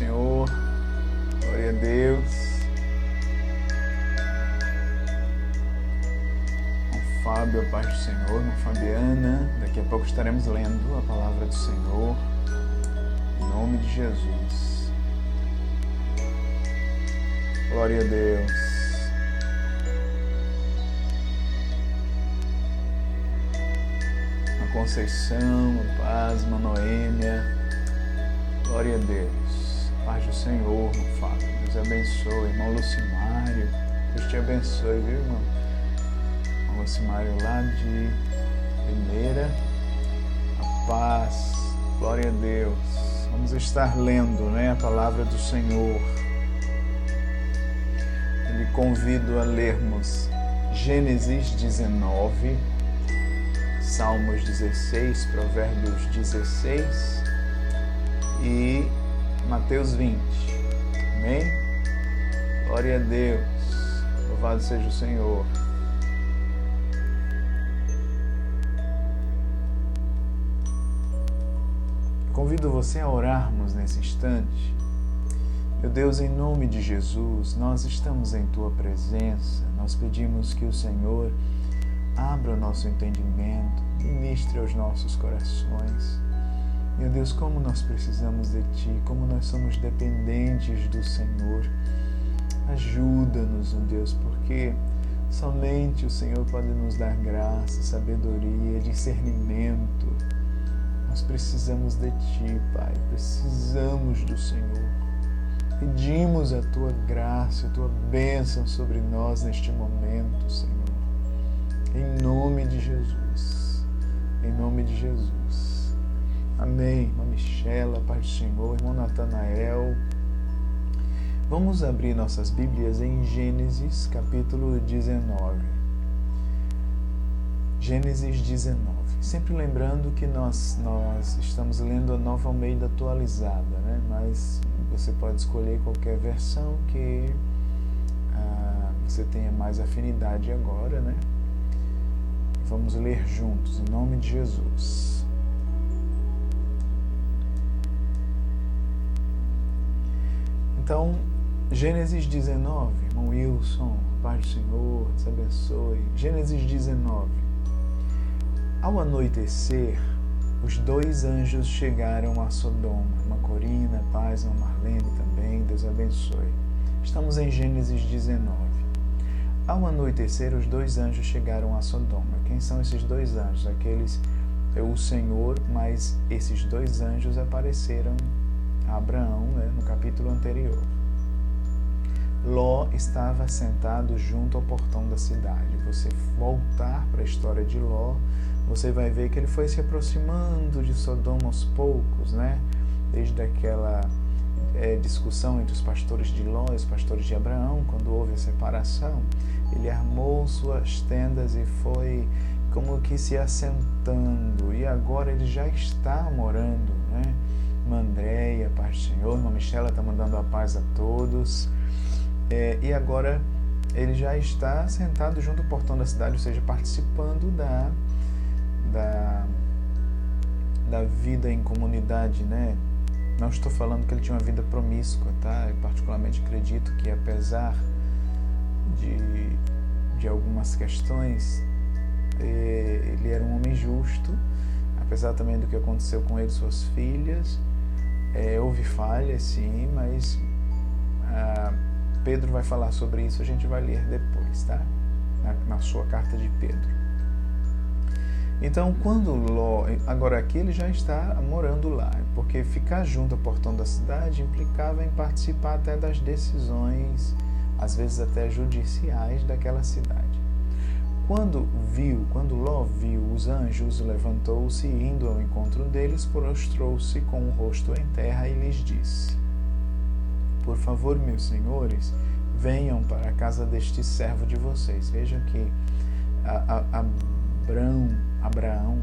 Senhor. Glória a Deus. Com Fábio, a paz do Senhor. Com Fabiana. Daqui a pouco estaremos lendo a palavra do Senhor. Em nome de Jesus. Glória a Deus. A Conceição, a Paz, a Noêmia. Glória a Deus. Paz do Senhor, meu Fábio. Deus abençoe. Irmão Lucimário. Deus te abençoe, viu, irmão? Irmão Lucimário lá de Primeira. A paz. Glória a Deus. Vamos estar lendo, a palavra do Senhor. Eu lhe convido a lermos Gênesis 19, Salmos 16, Provérbios 16 e Mateus 20. Amém? Glória a Deus. Louvado seja o Senhor. Convido você a orarmos nesse instante. Meu Deus, em nome de Jesus, nós estamos em Tua presença. Nós pedimos que o Senhor abra o nosso entendimento, ministre aos nossos corações. Meu Deus, como nós precisamos de Ti, como nós somos dependentes do Senhor. Ajuda-nos, meu Deus, porque somente o Senhor pode nos dar graça, sabedoria, discernimento. Nós precisamos de Ti, Pai, precisamos do Senhor. Pedimos a Tua graça, a Tua bênção sobre nós neste momento, Senhor. Em nome de Jesus. Em nome de Jesus. Amém. Irmã Michela, paz do Senhor. Irmão Natanael. Vamos abrir nossas Bíblias em Gênesis, capítulo 19. Gênesis 19. Sempre lembrando que nós estamos lendo a Nova Almeida atualizada, Mas você pode escolher qualquer versão que você tenha mais afinidade agora, Vamos ler juntos, em nome de Jesus. Então, Gênesis 19, irmão Wilson, paz do Senhor, te abençoe. Gênesis 19. Ao anoitecer, os dois anjos chegaram a Sodoma. Irmã Corina, paz, irmã Marlene também, Deus abençoe. Estamos em Gênesis 19. Ao anoitecer, os dois anjos chegaram a Sodoma. Quem são esses dois anjos? Aqueles é o Senhor, mas esses dois anjos apareceram a Abraão, no capítulo anterior. Ló estava sentado junto ao portão da cidade. Você voltar para a história de Ló, você vai ver que ele foi se aproximando de Sodoma aos poucos, Desde aquela discussão entre os pastores de Ló e os pastores de Abraão, quando houve a separação, ele armou suas tendas e foi como que se assentando, e agora ele já está morando, Irmã Andréia, paz do Senhor, irmã Michela está mandando a paz a todos, e agora ele já está sentado junto ao portão da cidade, ou seja, participando da vida em comunidade, Não estou falando que ele tinha uma vida promíscua, Eu particularmente acredito que, apesar de algumas questões, ele era um homem justo, apesar também do que aconteceu com ele e suas filhas. Houve falhas, sim, mas Pedro vai falar sobre isso, a gente vai ler depois, na sua carta de Pedro. Então, quando Ló, agora aqui ele já está morando lá, porque ficar junto ao portão da cidade implicava em participar até das decisões, às vezes até judiciais daquela cidade. Quando Ló viu os anjos, levantou-se e, indo ao encontro deles, prostrou-se com o rosto em terra e lhes disse: Por favor, meus senhores, venham para a casa deste servo de vocês. Vejam que Abraão,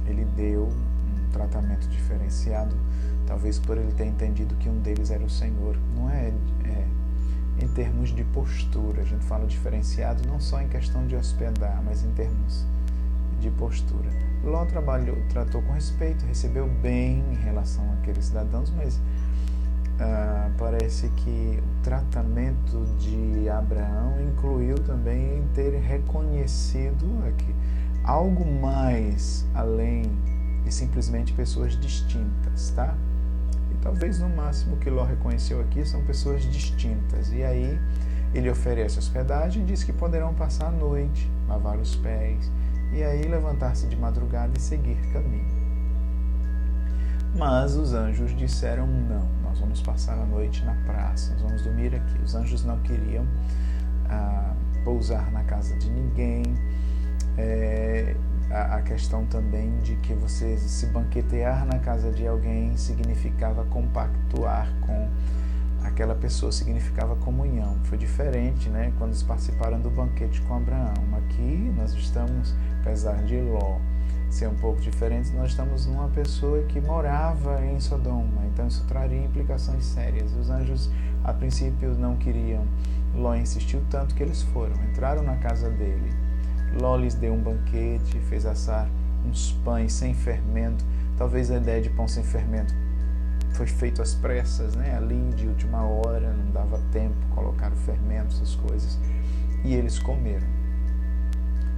ele deu um tratamento diferenciado, talvez por ele ter entendido que um deles era o Senhor. Não é em termos de postura, a gente fala diferenciado não só em questão de hospedar, mas em termos de postura. Ló tratou com respeito, recebeu bem em relação àqueles cidadãos, mas parece que o tratamento de Abraão incluiu também em ter reconhecido aqui algo mais além de simplesmente pessoas distintas, tá? E talvez no máximo que Ló reconheceu aqui são pessoas distintas. E aí ele oferece hospedagem e diz que poderão passar a noite, lavar os pés, e aí levantar-se de madrugada e seguir caminho. Mas os anjos disseram não, nós vamos passar a noite na praça, nós vamos dormir aqui. Os anjos não queriam pousar na casa de ninguém. A questão também de que você se banquetear na casa de alguém significava compactuar com aquela pessoa, significava comunhão. Foi diferente, né, quando eles participaram do banquete com Abraão. Aqui nós estamos, apesar de Ló ser um pouco diferente, nós estamos numa pessoa que morava em Sodoma, então isso traria implicações sérias. Os anjos a princípio não queriam. Ló insistiu tanto que eles foram, entraram na casa dele. Ló lhes deu um banquete, fez assar uns pães sem fermento. Talvez a ideia de pão sem fermento foi feito às pressas, né? Ali de última hora, não dava tempo, colocaram fermento, essas coisas, e eles comeram.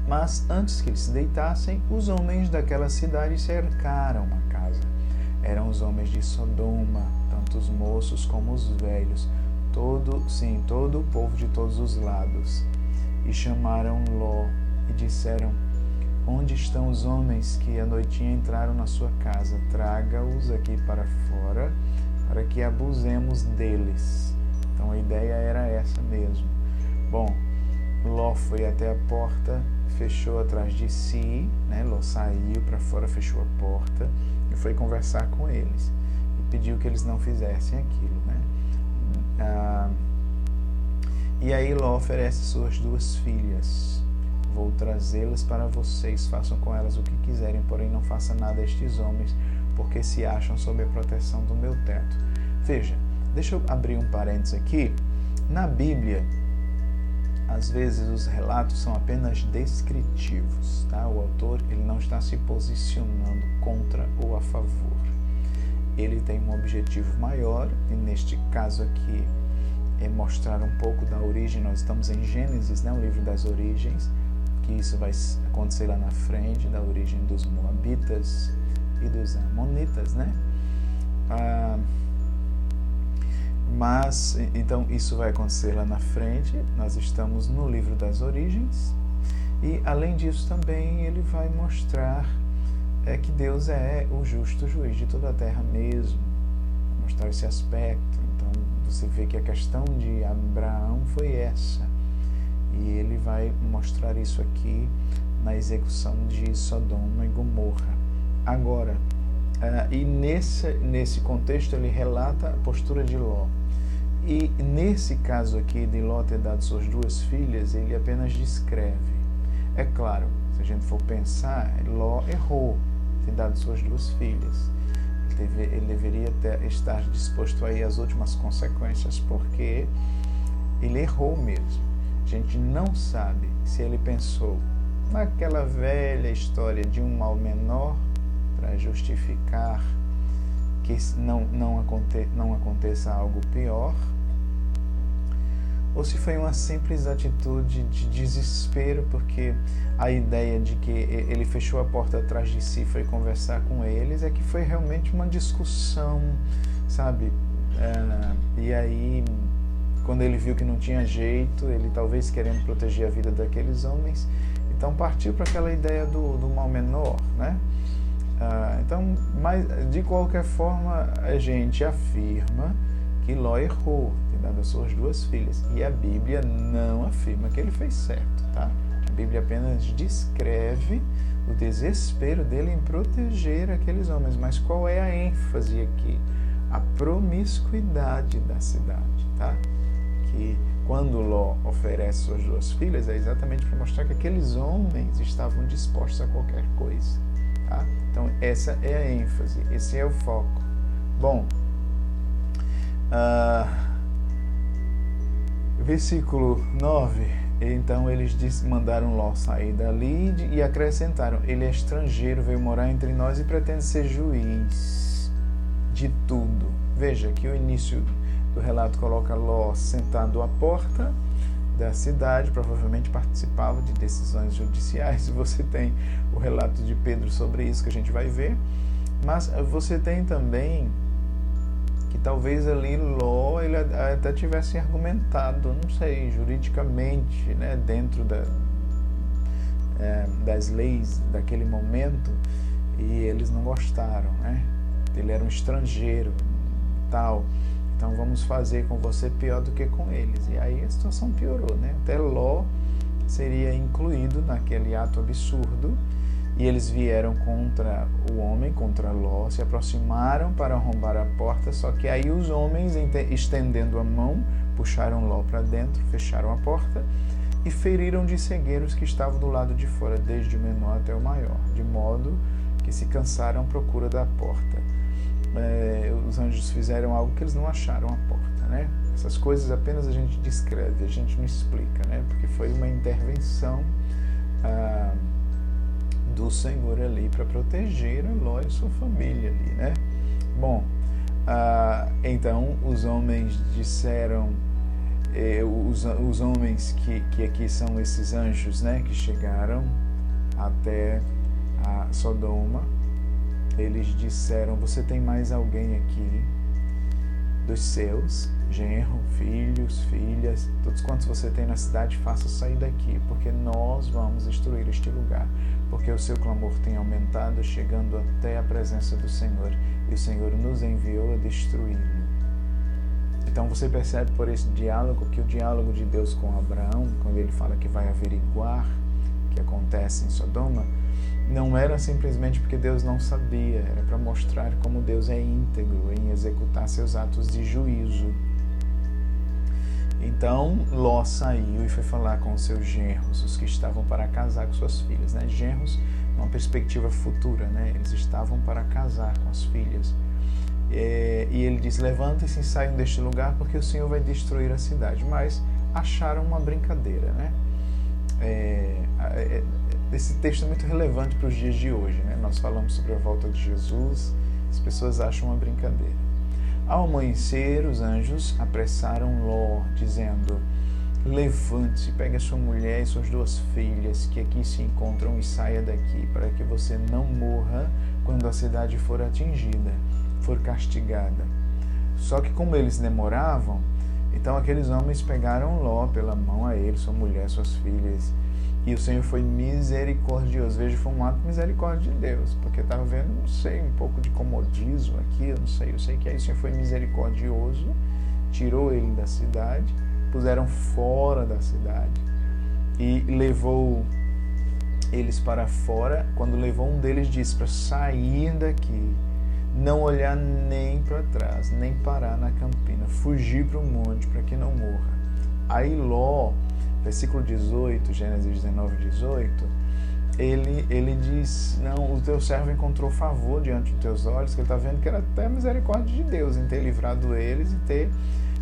Mas antes que eles se deitassem, os homens daquela cidade cercaram a casa. Eram os homens de Sodoma, tanto os moços como os velhos, todo o povo de todos os lados. E chamaram Ló e disseram: onde estão os homens que à noitinha entraram na sua casa? Traga-os aqui para fora, para que abusemos deles. Então a ideia era essa mesmo. Bom, Ló foi até a porta, fechou atrás de si, né? Ló saiu para fora, fechou a porta e foi conversar com eles. E pediu que eles não fizessem aquilo, né? E aí Ló oferece suas 2 filhas. Vou trazê-las para vocês, façam com elas o que quiserem, porém não façam nada a estes homens, porque se acham sob a proteção do meu teto. Veja, deixa eu abrir um parênteses aqui. Na Bíblia, às vezes os relatos são apenas descritivos, tá? O autor ele não está se posicionando contra ou a favor. Ele tem um objetivo maior, e neste caso aqui é mostrar um pouco da origem. Nós estamos em Gênesis, né? O livro das origens, que isso vai acontecer lá na frente, da origem dos Moabitas e dos Amonitas, né? Mas, então, isso vai acontecer lá na frente. Nós estamos no livro das origens. E, além disso, também ele vai mostrar que Deus é o justo juiz de toda a terra mesmo. Mostrar esse aspecto. Então, você vê que a questão de Abraão foi essa. E ele vai mostrar isso aqui na execução de Sodoma e Gomorra. Agora, e nesse contexto ele relata a postura de Ló. E nesse caso aqui de Ló ter dado suas 2 filhas, ele apenas descreve. É claro, se a gente for pensar, Ló errou ter dado suas 2 filhas. Ele deveria estar disposto aí às últimas consequências, porque ele errou mesmo. A gente não sabe se ele pensou naquela velha história de um mal menor para justificar que não aconteça algo pior, ou se foi uma simples atitude de desespero, porque a ideia de que ele fechou a porta atrás de si e foi conversar com eles é que foi realmente uma discussão, sabe? E aí, quando ele viu que não tinha jeito, ele talvez querendo proteger a vida daqueles homens, então partiu para aquela ideia do mal menor, né? Então, mas de qualquer forma, a gente afirma que Ló errou, ter dado as suas 2 filhas, e a Bíblia não afirma que ele fez certo, tá? A Bíblia apenas descreve o desespero dele em proteger aqueles homens, mas qual é a ênfase aqui? A promiscuidade da cidade, tá? Que quando Ló oferece suas 2 filhas, é exatamente para mostrar que aqueles homens estavam dispostos a qualquer coisa, tá? Então essa é a ênfase, esse é o foco. Bom, versículo 9, então eles mandaram Ló sair dali e acrescentaram: ele é estrangeiro, veio morar entre nós e pretende ser juiz de tudo. Veja que o início do relato coloca Ló sentado à porta da cidade, provavelmente participava de decisões judiciais. Você tem o relato de Pedro sobre isso que a gente vai ver, mas você tem também que talvez ali Ló ele até tivesse argumentado, não sei, juridicamente, né, dentro das leis daquele momento, e eles não gostaram, né? Ele era um estrangeiro, tal. Então vamos fazer com você pior do que com eles. E aí a situação piorou, né? Até Ló seria incluído naquele ato absurdo. E eles vieram contra o homem, contra Ló, se aproximaram para arrombar a porta. Só que aí os homens, estendendo a mão, puxaram Ló para dentro, fecharam a porta e feriram de cegueira os que estavam do lado de fora, desde o menor até o maior, de modo que se cansaram à procura da porta. Os anjos fizeram algo que eles não acharam a porta, né? Essas coisas apenas a gente descreve, a gente não explica, né? Porque foi uma intervenção do Senhor ali para proteger Ló e sua família ali, né? Bom, então os homens disseram, os homens que aqui são esses anjos, né? Que chegaram até a Sodoma, eles disseram: você tem mais alguém aqui dos seus, genro, filhos, filhas, todos quantos você tem na cidade, faça sair daqui, porque nós vamos destruir este lugar, porque o seu clamor tem aumentado, chegando até a presença do Senhor, e o Senhor nos enviou a destruí-lo. Então você percebe por esse diálogo que o diálogo de Deus com Abraão, quando ele fala que vai averiguar o que acontece em Sodoma, não era simplesmente porque Deus não sabia, era para mostrar como Deus é íntegro em executar seus atos de juízo. Então Ló saiu e foi falar com os seus genros, os que estavam para casar com suas filhas, né? Genros, uma perspectiva futura, né? Eles estavam para casar com as filhas. E ele diz: levantem-se e saiam deste lugar, porque o Senhor vai destruir a cidade. Mas acharam uma brincadeira, né? Esse texto é muito relevante para os dias de hoje, né? Nós falamos sobre a volta de Jesus, as pessoas acham uma brincadeira. Ao amanhecer, os anjos apressaram Ló, dizendo: levante-se, pegue a sua mulher e suas 2 filhas, que aqui se encontram, e saia daqui, para que você não morra quando a cidade for atingida, for castigada. Só que como eles demoravam, então aqueles homens pegaram Ló pela mão, a ele, sua mulher, suas filhas, e o Senhor foi misericordioso. Veja, foi um ato de misericórdia de Deus, porque estava vendo, não sei, um pouco de comodismo aqui, eu sei que aí o Senhor foi misericordioso, tirou ele da cidade, puseram fora da cidade e levou eles para fora. Quando levou, um deles disse para sair daqui, não olhar nem para trás, nem parar na campina, fugir para o monte para que não morra. Aí Ló, versículo 18, Gênesis 19, 18, ele diz: não, o teu servo encontrou favor diante dos teus olhos, que ele está vendo que era até a misericórdia de Deus em ter livrado eles e ter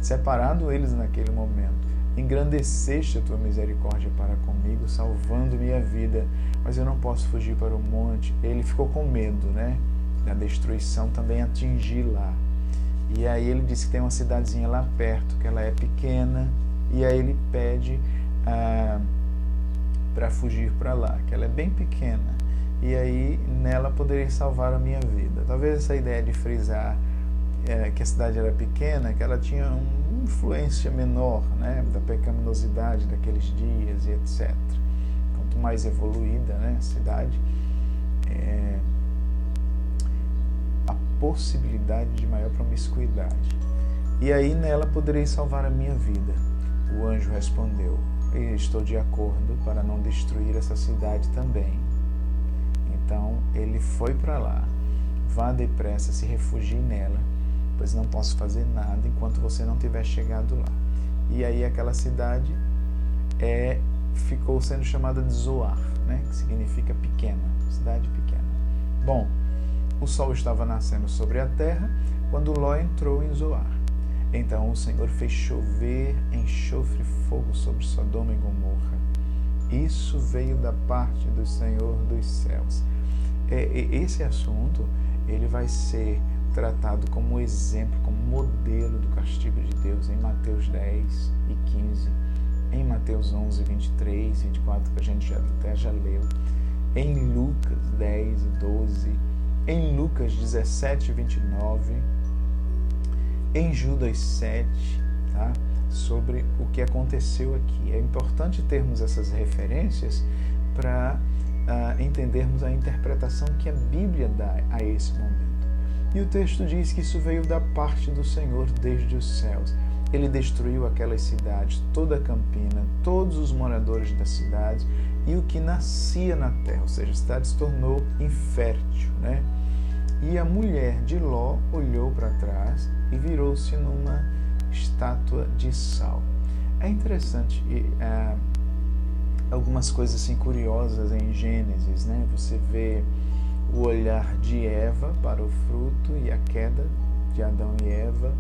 separado eles naquele momento. Engrandeceste a tua misericórdia para comigo, salvando minha vida, mas eu não posso fugir para o monte. Ele ficou com medo, né? Da destruição também atingir lá. E aí ele disse que tem uma cidadezinha lá perto, que ela é pequena, e aí ele pede para fugir para lá, que ela é bem pequena, e aí nela poderia salvar a minha vida. Talvez essa ideia de frisar que a cidade era pequena, que ela tinha uma influência menor, né, da pecaminosidade daqueles dias e etc. Quanto mais evoluída, né, a cidade, a possibilidade de maior promiscuidade. E aí nela poderei salvar a minha vida. O anjo respondeu: estou de acordo para não destruir essa cidade também. Então ele foi para lá. Vá depressa, se refugie nela, pois não posso fazer nada enquanto você não tiver chegado lá. E aí aquela cidade ficou sendo chamada de Zoar, né? Que significa pequena, cidade pequena. Bom, o sol estava nascendo sobre a terra quando Ló entrou em Zoar. Então o Senhor fez chover enxofre e fogo sobre Sodoma e Gomorra. Isso veio da parte do Senhor dos céus. Esse assunto ele vai ser tratado como exemplo, como modelo do castigo de Deus em Mateus 10 e 15, em Mateus 11, 23 e 24, que a gente até já leu, em Lucas 10 e 12, em Lucas 17 e 29, em Judas 7, tá? Sobre o que aconteceu aqui. É importante termos essas referências para entendermos a interpretação que a Bíblia dá a esse momento. E o texto diz que isso veio da parte do Senhor desde os céus. Ele destruiu aquelas cidades, toda a campina, todos os moradores das cidades e o que nascia na terra, ou seja, a cidade se tornou infértil, né? E a mulher de Ló olhou para trás e virou-se numa estátua de sal. É interessante algumas coisas assim curiosas em Gênesis, né? Você vê o olhar de Eva para o fruto e a queda de Adão e Eva.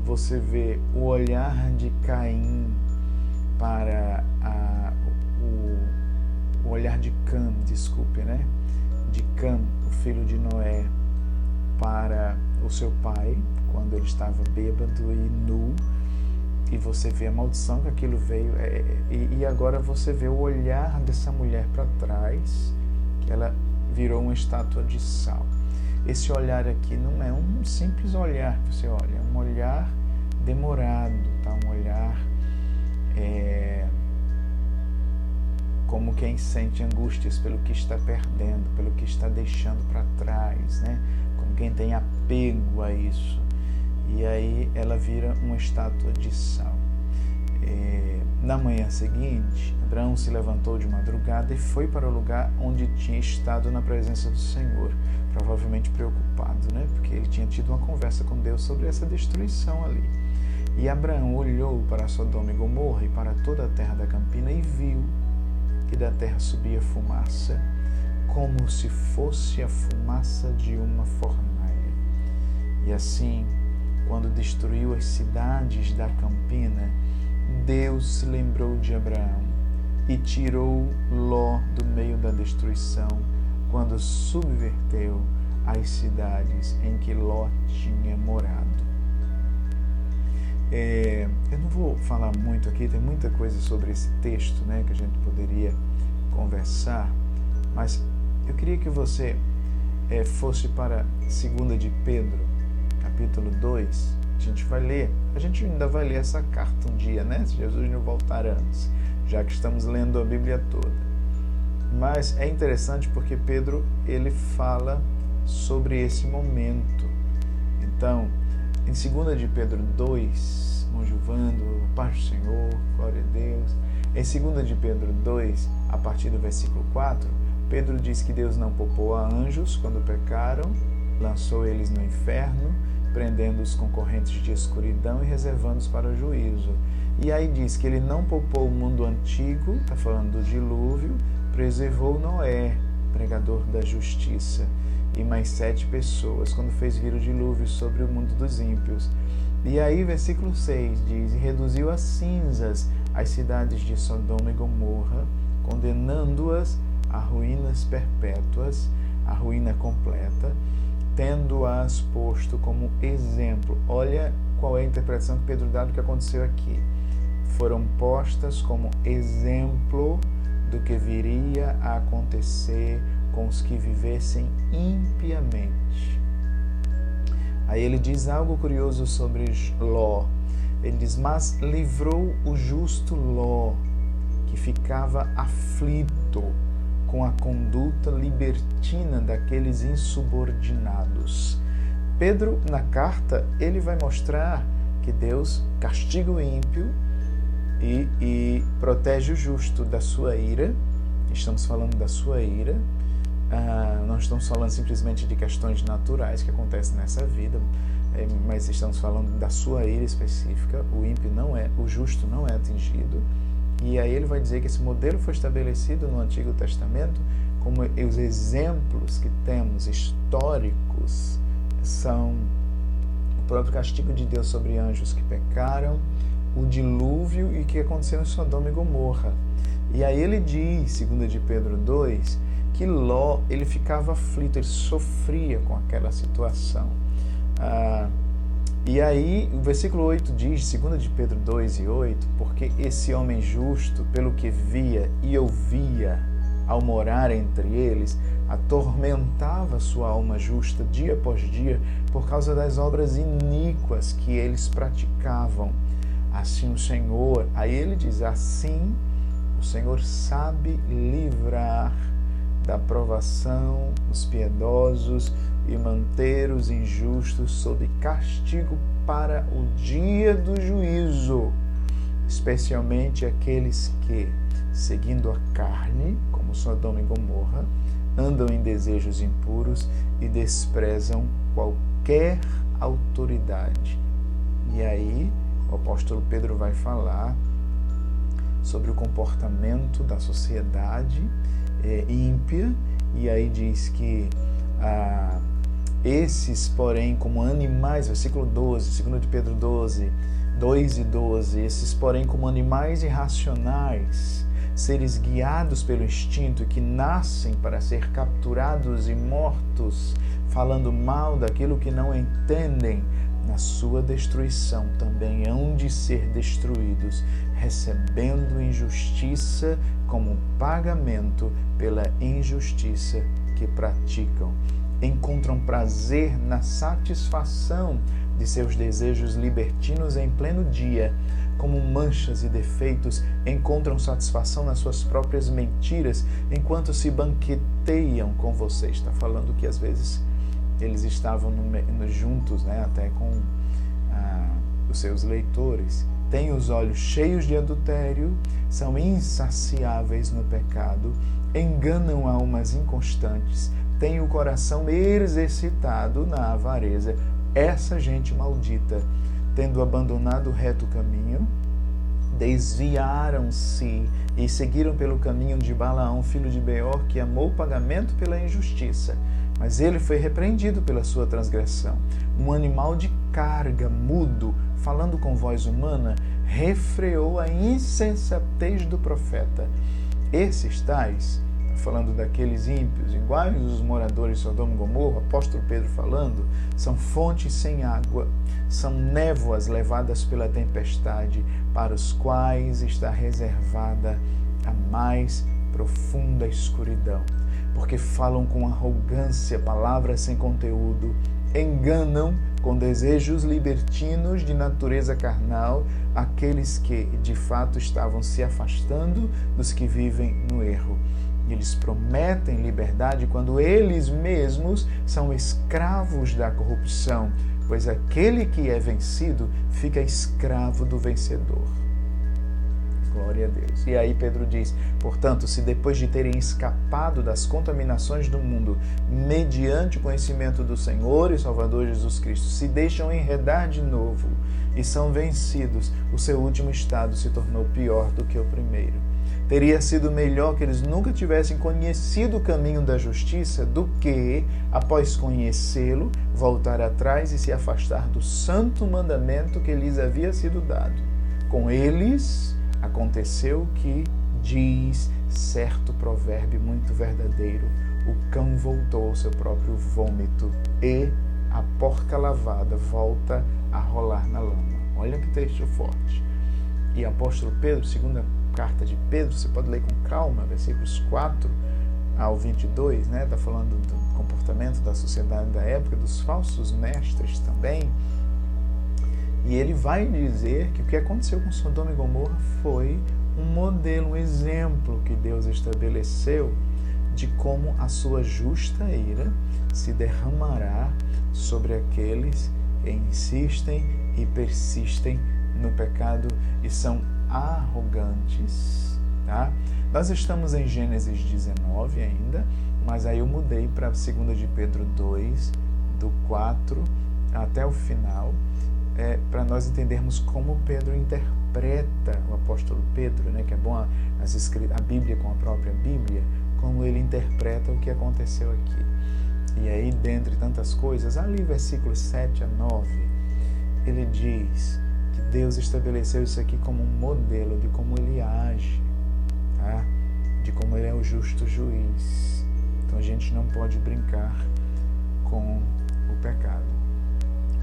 Você vê o olhar de Caim para o olhar de Cã, né? De Cã, o filho de Noé, para o seu pai, quando ele estava bêbado e nu, e você vê a maldição que aquilo veio, e agora você vê o olhar dessa mulher para trás, que ela virou uma estátua de sal. Esse olhar aqui não é um simples olhar que você olha, é um olhar demorado, tá? Um olhar como quem sente angústias pelo que está perdendo, pelo que está deixando para trás, né? Como quem tem apego a isso. E aí ela vira uma estátua de sal. Na manhã seguinte, Abraão se levantou de madrugada e foi para o lugar onde tinha estado na presença do Senhor, provavelmente preocupado, né? Porque ele tinha tido uma conversa com Deus sobre essa destruição ali. E Abraão olhou para Sodoma e Gomorra e para toda a terra da campina e viu que da terra subia fumaça, como se fosse a fumaça de uma fornalha. E assim, quando destruiu as cidades da campina, Deus se lembrou de Abraão e tirou Ló do meio da destruição, quando subverteu as cidades em que Ló tinha morado. Eu não vou falar muito aqui, tem muita coisa sobre esse texto, né, que a gente poderia conversar, mas eu queria que você fosse para 2 de Pedro, capítulo 2, a gente ainda vai ler essa carta um dia, né, se Jesus não voltar antes, já que estamos lendo a Bíblia toda. Mas é interessante porque Pedro, ele fala sobre esse momento. Então, em 2 de Pedro 2, Monjuvando, paz do Senhor, glória a Deus. Em 2 de Pedro 2, a partir do versículo 4, Pedro diz que Deus não poupou a anjos quando pecaram, lançou eles no inferno, prendendo-os com correntes de escuridão e reservando-os para o juízo. E aí diz que ele não poupou o mundo antigo, está falando do dilúvio, preservou Noé, pregador da justiça, e mais 7 pessoas, quando fez vir o dilúvio sobre o mundo dos ímpios. E aí, versículo 6 diz, e reduziu a cinzas as cidades de Sodoma e Gomorra, condenando-as a ruínas perpétuas, a ruína completa, tendo-as posto como exemplo. Olha qual é a interpretação que Pedro dá do que aconteceu aqui. Foram postas como exemplo do que viria a acontecer com os que vivessem impiamente. Aí ele diz algo curioso sobre Ló. Ele diz, mas livrou o justo Ló, que ficava aflito com a conduta libertina daqueles insubordinados. Pedro, na carta, ele vai mostrar que Deus castiga o ímpio e protege o justo da sua ira. Estamos falando da sua ira. Não estamos falando simplesmente de questões naturais que acontecem nessa vida, mas estamos falando da sua ira específica. O ímpio o justo não é atingido. E aí ele vai dizer que esse modelo foi estabelecido no Antigo Testamento, como os exemplos que temos históricos são o próprio castigo de Deus sobre anjos que pecaram, o dilúvio e o que aconteceu em Sodoma e Gomorra. E aí ele diz, 2 de Pedro 2, que Ló, ele ficava aflito, ele sofria com aquela situação. E aí, o versículo 8 diz, 2 de Pedro 2 e 8, porque esse homem justo, pelo que via e ouvia ao morar entre eles, atormentava sua alma justa dia após dia por causa das obras iníquas que eles praticavam. Assim o Senhor, aí ele diz, assim o Senhor sabe livrar da provação os piedosos e manter os injustos sob castigo para o dia do juízo, especialmente aqueles que, seguindo a carne, como Sodoma e Gomorra, andam em desejos impuros e desprezam qualquer autoridade. E aí, o apóstolo Pedro vai falar sobre o comportamento da sociedade ímpia, e aí diz que esses, porém, como animais, versículo 12, 2 de Pedro 12, 2 e 12, esses, porém, como animais irracionais, seres guiados pelo instinto que nascem para ser capturados e mortos, falando mal daquilo que não entendem, na sua destruição também hão de ser destruídos, recebendo injustiça como pagamento pela injustiça que praticam. Encontram prazer na satisfação de seus desejos libertinos em pleno dia. Como manchas e defeitos, encontram satisfação nas suas próprias mentiras, enquanto se banqueteiam com você. Está falando que às vezes eles estavam juntos, né, até com os seus leitores. Têm os olhos cheios de adultério, são insaciáveis no pecado, enganam almas inconstantes, têm o coração exercitado na avareza. Essa gente maldita, tendo abandonado o reto caminho, desviaram-se e seguiram pelo caminho de Balaão, filho de Beor, que amou o pagamento pela injustiça, mas ele foi repreendido pela sua transgressão. Um animal de carga, mudo, falando com voz humana, refreou a insensatez do profeta. Esses tais, falando daqueles ímpios, iguais os moradores de Sodoma e Gomorra, o apóstolo Pedro falando, são fontes sem água, são névoas levadas pela tempestade, para os quais está reservada a mais profunda escuridão. Porque falam com arrogância palavras sem conteúdo, enganam com desejos libertinos de natureza carnal aqueles que, de fato, estavam se afastando dos que vivem no erro. Eles prometem liberdade quando eles mesmos são escravos da corrupção, pois aquele que é vencido fica escravo do vencedor. Glória a Deus. E aí Pedro diz, portanto, se depois de terem escapado das contaminações do mundo, mediante o conhecimento do Senhor e Salvador Jesus Cristo, se deixam enredar de novo e são vencidos, o seu último estado se tornou pior do que o primeiro. Teria sido melhor que eles nunca tivessem conhecido o caminho da justiça do que, após conhecê-lo, voltar atrás e se afastar do santo mandamento que lhes havia sido dado. Com eles aconteceu o que diz certo provérbio muito verdadeiro: o cão voltou ao seu próprio vômito e a porca lavada volta a rolar na lama. Olha que texto forte. E apóstolo Pedro, segunda carta de Pedro, você pode ler com calma, versículos 4 ao 22, né? Está falando do comportamento da sociedade da época, dos falsos mestres também. E ele vai dizer que o que aconteceu com Sodoma e Gomorra foi um modelo, um exemplo que Deus estabeleceu de como a sua justa ira se derramará sobre aqueles que insistem e persistem no pecado e são arrogantes, tá? Nós estamos em Gênesis 19 ainda, mas aí eu mudei para 2 de Pedro 2, do 4 até o final, para nós entendermos como Pedro interpreta, o apóstolo Pedro, né, que é bom a Bíblia com a própria Bíblia, como ele interpreta o que aconteceu aqui. E aí, dentre tantas coisas, ali versículos 7 a 9, ele diz que Deus estabeleceu isso aqui como um modelo de como ele age, tá? De como ele é o justo juiz. Então a gente não pode brincar com o pecado.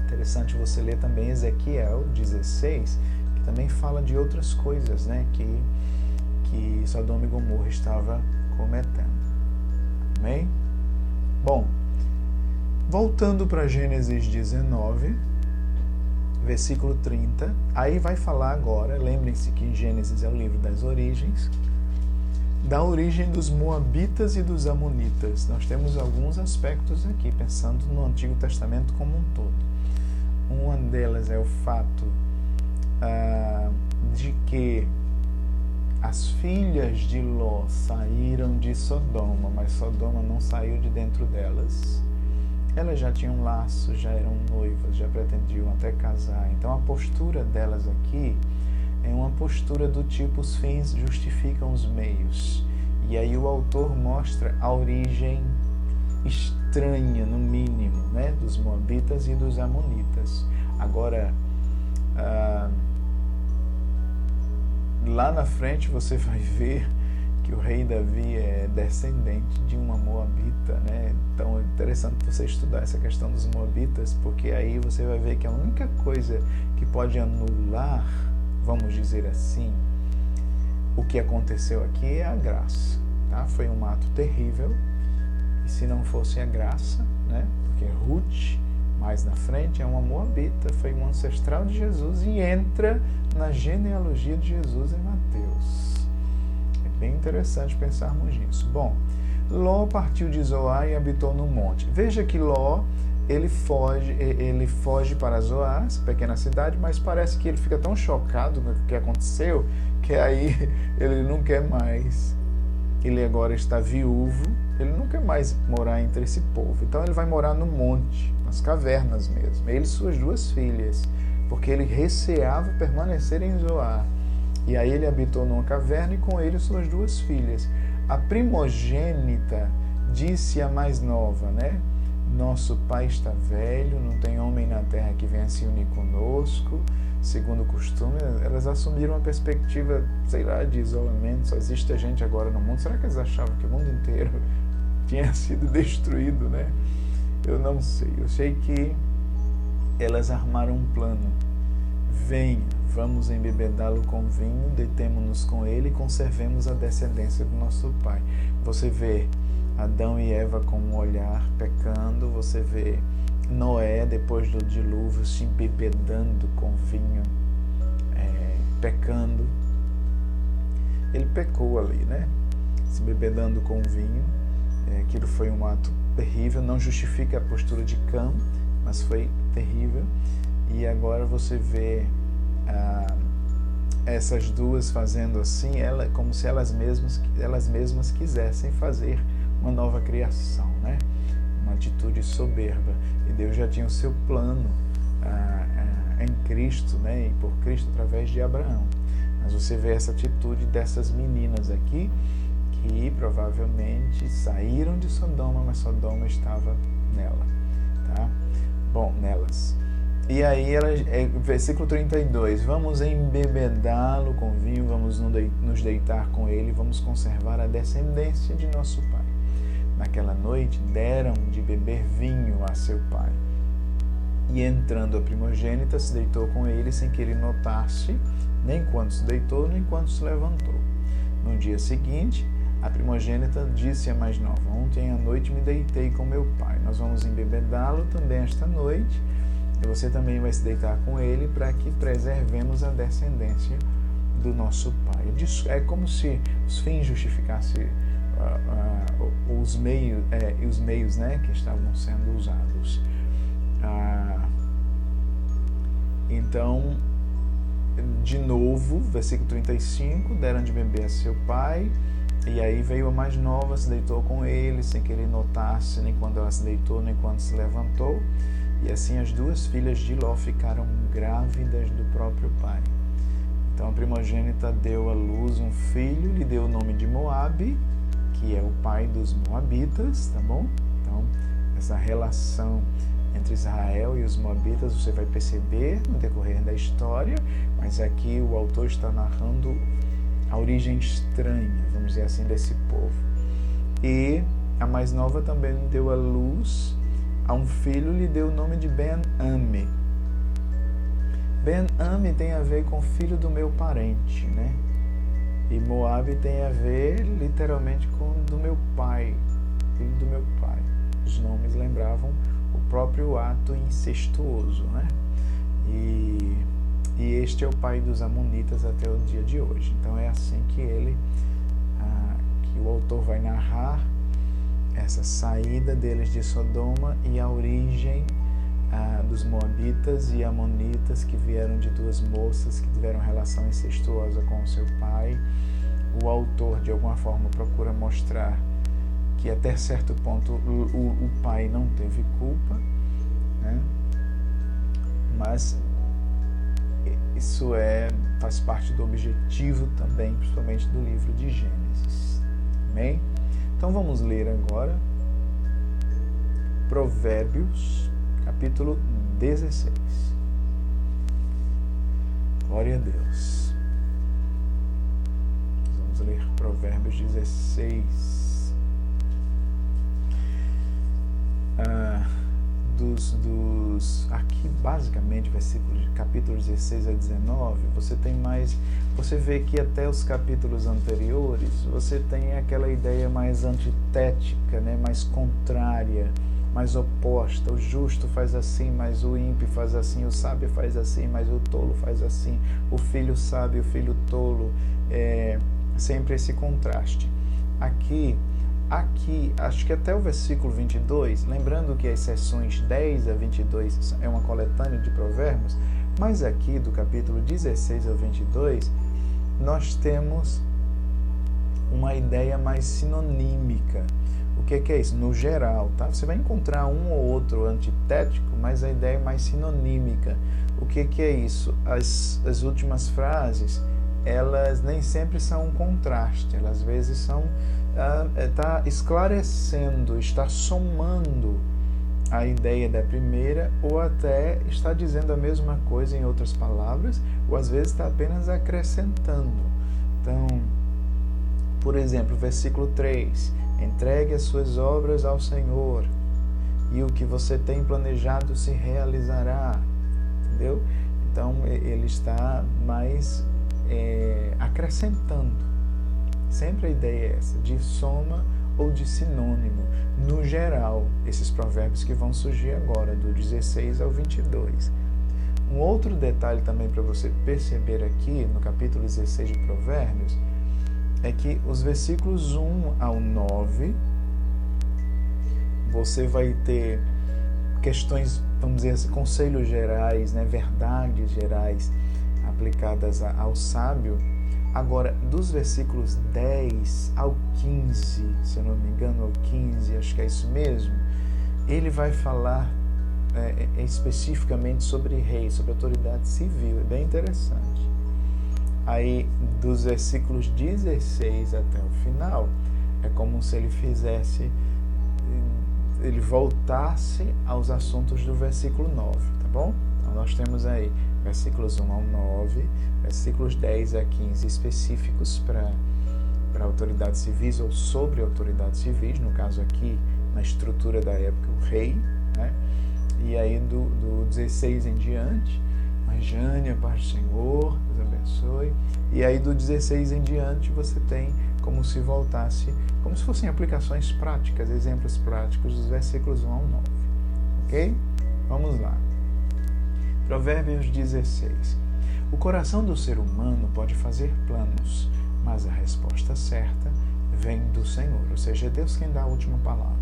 Interessante você ler também Ezequiel 16, que também fala de outras coisas, né, que Sodoma e Gomorra estava cometendo. Amém? Bom, voltando para Gênesis 19, versículo 30, aí vai falar agora, lembrem-se que Gênesis é o livro das origens, da origem dos Moabitas e dos Amonitas. Nós temos alguns aspectos aqui, pensando no Antigo Testamento como um todo. Uma delas é o fato de que as filhas de Ló saíram de Sodoma, mas Sodoma não saiu de dentro delas. Elas já tinham laço, já eram noivas, já pretendiam até casar. Então a postura delas aqui é uma postura do tipo: os fins justificam os meios. E aí o autor mostra a origem estranha, no mínimo, né, dos Moabitas e dos Amonitas. Agora, lá na frente você vai ver que o rei Davi é descendente de uma Moabita, né? Então é interessante você estudar essa questão dos Moabitas, porque aí você vai ver que a única coisa que pode anular, vamos dizer assim, o que aconteceu aqui é a graça, tá? Foi um ato terrível, e se não fosse a graça, né? Porque Ruth, mais na frente, é uma Moabita, foi um ancestral de Jesus e entra na genealogia de Jesus em Mateus. É bem interessante pensarmos nisso. Bom, Ló partiu de Zoar e habitou no monte. Veja que Ló, ele foge para Zoar, essa pequena cidade, mas parece que ele fica tão chocado com o que aconteceu, que aí ele não quer mais. Ele agora está viúvo, ele não quer mais morar entre esse povo. Então ele vai morar no monte, nas cavernas mesmo. Ele e suas duas filhas, porque ele receava permanecer em Zoar. E aí ele habitou numa caverna e com ele suas duas filhas. A primogênita disse à mais nova, né? Nosso pai está velho, não tem homem na terra que venha se unir conosco. Segundo o costume, elas assumiram uma perspectiva, sei lá, de isolamento. Só existe a gente agora no mundo. Será que eles achavam que o mundo inteiro tinha sido destruído, né? Eu não sei. Eu sei que elas armaram um plano. Venha, vamos embebedá-lo com vinho, deitemo-nos com ele e conservemos a descendência do nosso pai. Você vê Adão e Eva com um olhar pecando, você vê Noé, depois do dilúvio, se embebedando com vinho, pecando. Ele pecou ali, né? Se embebedando com vinho. Aquilo foi um ato terrível, não justifica a postura de Cã, mas foi terrível. E agora você vê essas duas fazendo assim, como se elas mesmas quisessem fazer uma nova criação, né? Uma atitude soberba. E Deus já tinha o seu plano em Cristo, né? E por Cristo através de Abraão. Mas você vê essa atitude dessas meninas aqui, que provavelmente saíram de Sodoma, mas Sodoma estava nela, tá? Bom, nelas. E aí, versículo 32, vamos embebedá-lo com vinho, vamos nos deitar com ele, vamos conservar a descendência de nosso pai. Naquela noite, deram de beber vinho a seu pai. E entrando a primogênita, se deitou com ele, sem que ele notasse, nem quando se deitou, nem quando se levantou. No dia seguinte, a primogênita disse à mais nova, ontem à noite me deitei com meu pai, nós vamos embebedá-lo também esta noite, e você também vai se deitar com ele para que preservemos a descendência do nosso pai. É como se os fins justificassem os meios, né, que estavam sendo usados. Então, de novo, versículo 35, deram de beber a seu pai, e aí veio a mais nova, se deitou com ele, sem que ele notasse, nem quando ela se deitou, nem quando se levantou. E assim as duas filhas de Ló ficaram grávidas do próprio pai. Então a primogênita deu à luz um filho, lhe deu o nome de Moabe, que é o pai dos Moabitas, tá bom? Então, essa relação entre Israel e os Moabitas você vai perceber no decorrer da história, mas aqui o autor está narrando a origem estranha, vamos dizer assim, desse povo. E a mais nova também deu à luz a um filho, lhe deu o nome de Ben-Ami, Ben-Ami tem a ver com filho do meu parente, né? E Moabe tem a ver literalmente com do meu pai, filho do meu pai. Os nomes lembravam o próprio ato incestuoso, né? E este é o pai dos amonitas até o dia de hoje. Então é assim que que o autor vai narrar essa saída deles de Sodoma e a origem dos moabitas e amonitas que vieram de duas moças que tiveram relação incestuosa com o seu pai. O autor, de alguma forma, procura mostrar que até certo ponto o pai não teve culpa, né? Mas isso faz parte do objetivo também, principalmente do livro de Gênesis. Amém? Então vamos ler agora Provérbios, capítulo 16. Glória a Deus. Vamos ler Provérbios 16. Aqui basicamente versículos de capítulo 16 a 19, você vê que até os capítulos anteriores você tem aquela ideia mais antitética, né, mais contrária, mais oposta. O justo faz assim, mas o ímpio faz assim, o sábio faz assim, mas o tolo faz assim, o filho sábio, o filho tolo, sempre esse contraste. Aqui, acho que até o versículo 22, lembrando que as seções 10 a 22 é uma coletânea de provérbios, mas aqui do capítulo 16 ao 22, nós temos uma ideia mais sinonímica. O que é isso? No geral, tá? Você vai encontrar um ou outro antitético, mas a ideia é mais sinonímica. O que é isso? As últimas frases, elas nem sempre são um contraste, elas às vezes são está esclarecendo, está somando a ideia da primeira, ou até está dizendo a mesma coisa em outras palavras, ou às vezes está apenas acrescentando. Então, por exemplo, versículo 3, entregue as suas obras ao Senhor, e o que você tem planejado se realizará. Entendeu? Então, ele está mais acrescentando. Sempre a ideia é essa, de soma ou de sinônimo. No geral, esses provérbios que vão surgir agora, do 16 ao 22. Um outro detalhe também para você perceber aqui, no capítulo 16 de Provérbios, é que os versículos 1 ao 9, você vai ter questões, vamos dizer assim, conselhos gerais, né, verdades gerais aplicadas ao sábio. Agora, dos versículos 10 ao 15, se eu não me engano, ao 15, acho que é isso mesmo, ele vai falar especificamente sobre reis, sobre autoridade civil. É bem interessante. Aí, dos versículos 16 até o final, é como se ele voltasse aos assuntos do versículo 9, tá bom? Então, nós temos aí versículos 1 ao 9, versículos 10 a 15 específicos para autoridades civis ou sobre autoridades civis, no caso aqui, na estrutura da época, o rei, né? E aí do 16 em diante, mas Jânia, paz do Senhor, Deus abençoe. E aí do 16 em diante você tem como se voltasse, como se fossem aplicações práticas, exemplos práticos dos versículos 1 ao 9. Ok? Vamos lá. Provérbios 16. O coração do ser humano pode fazer planos, mas a resposta certa vem do Senhor, ou seja, é Deus quem dá a última palavra.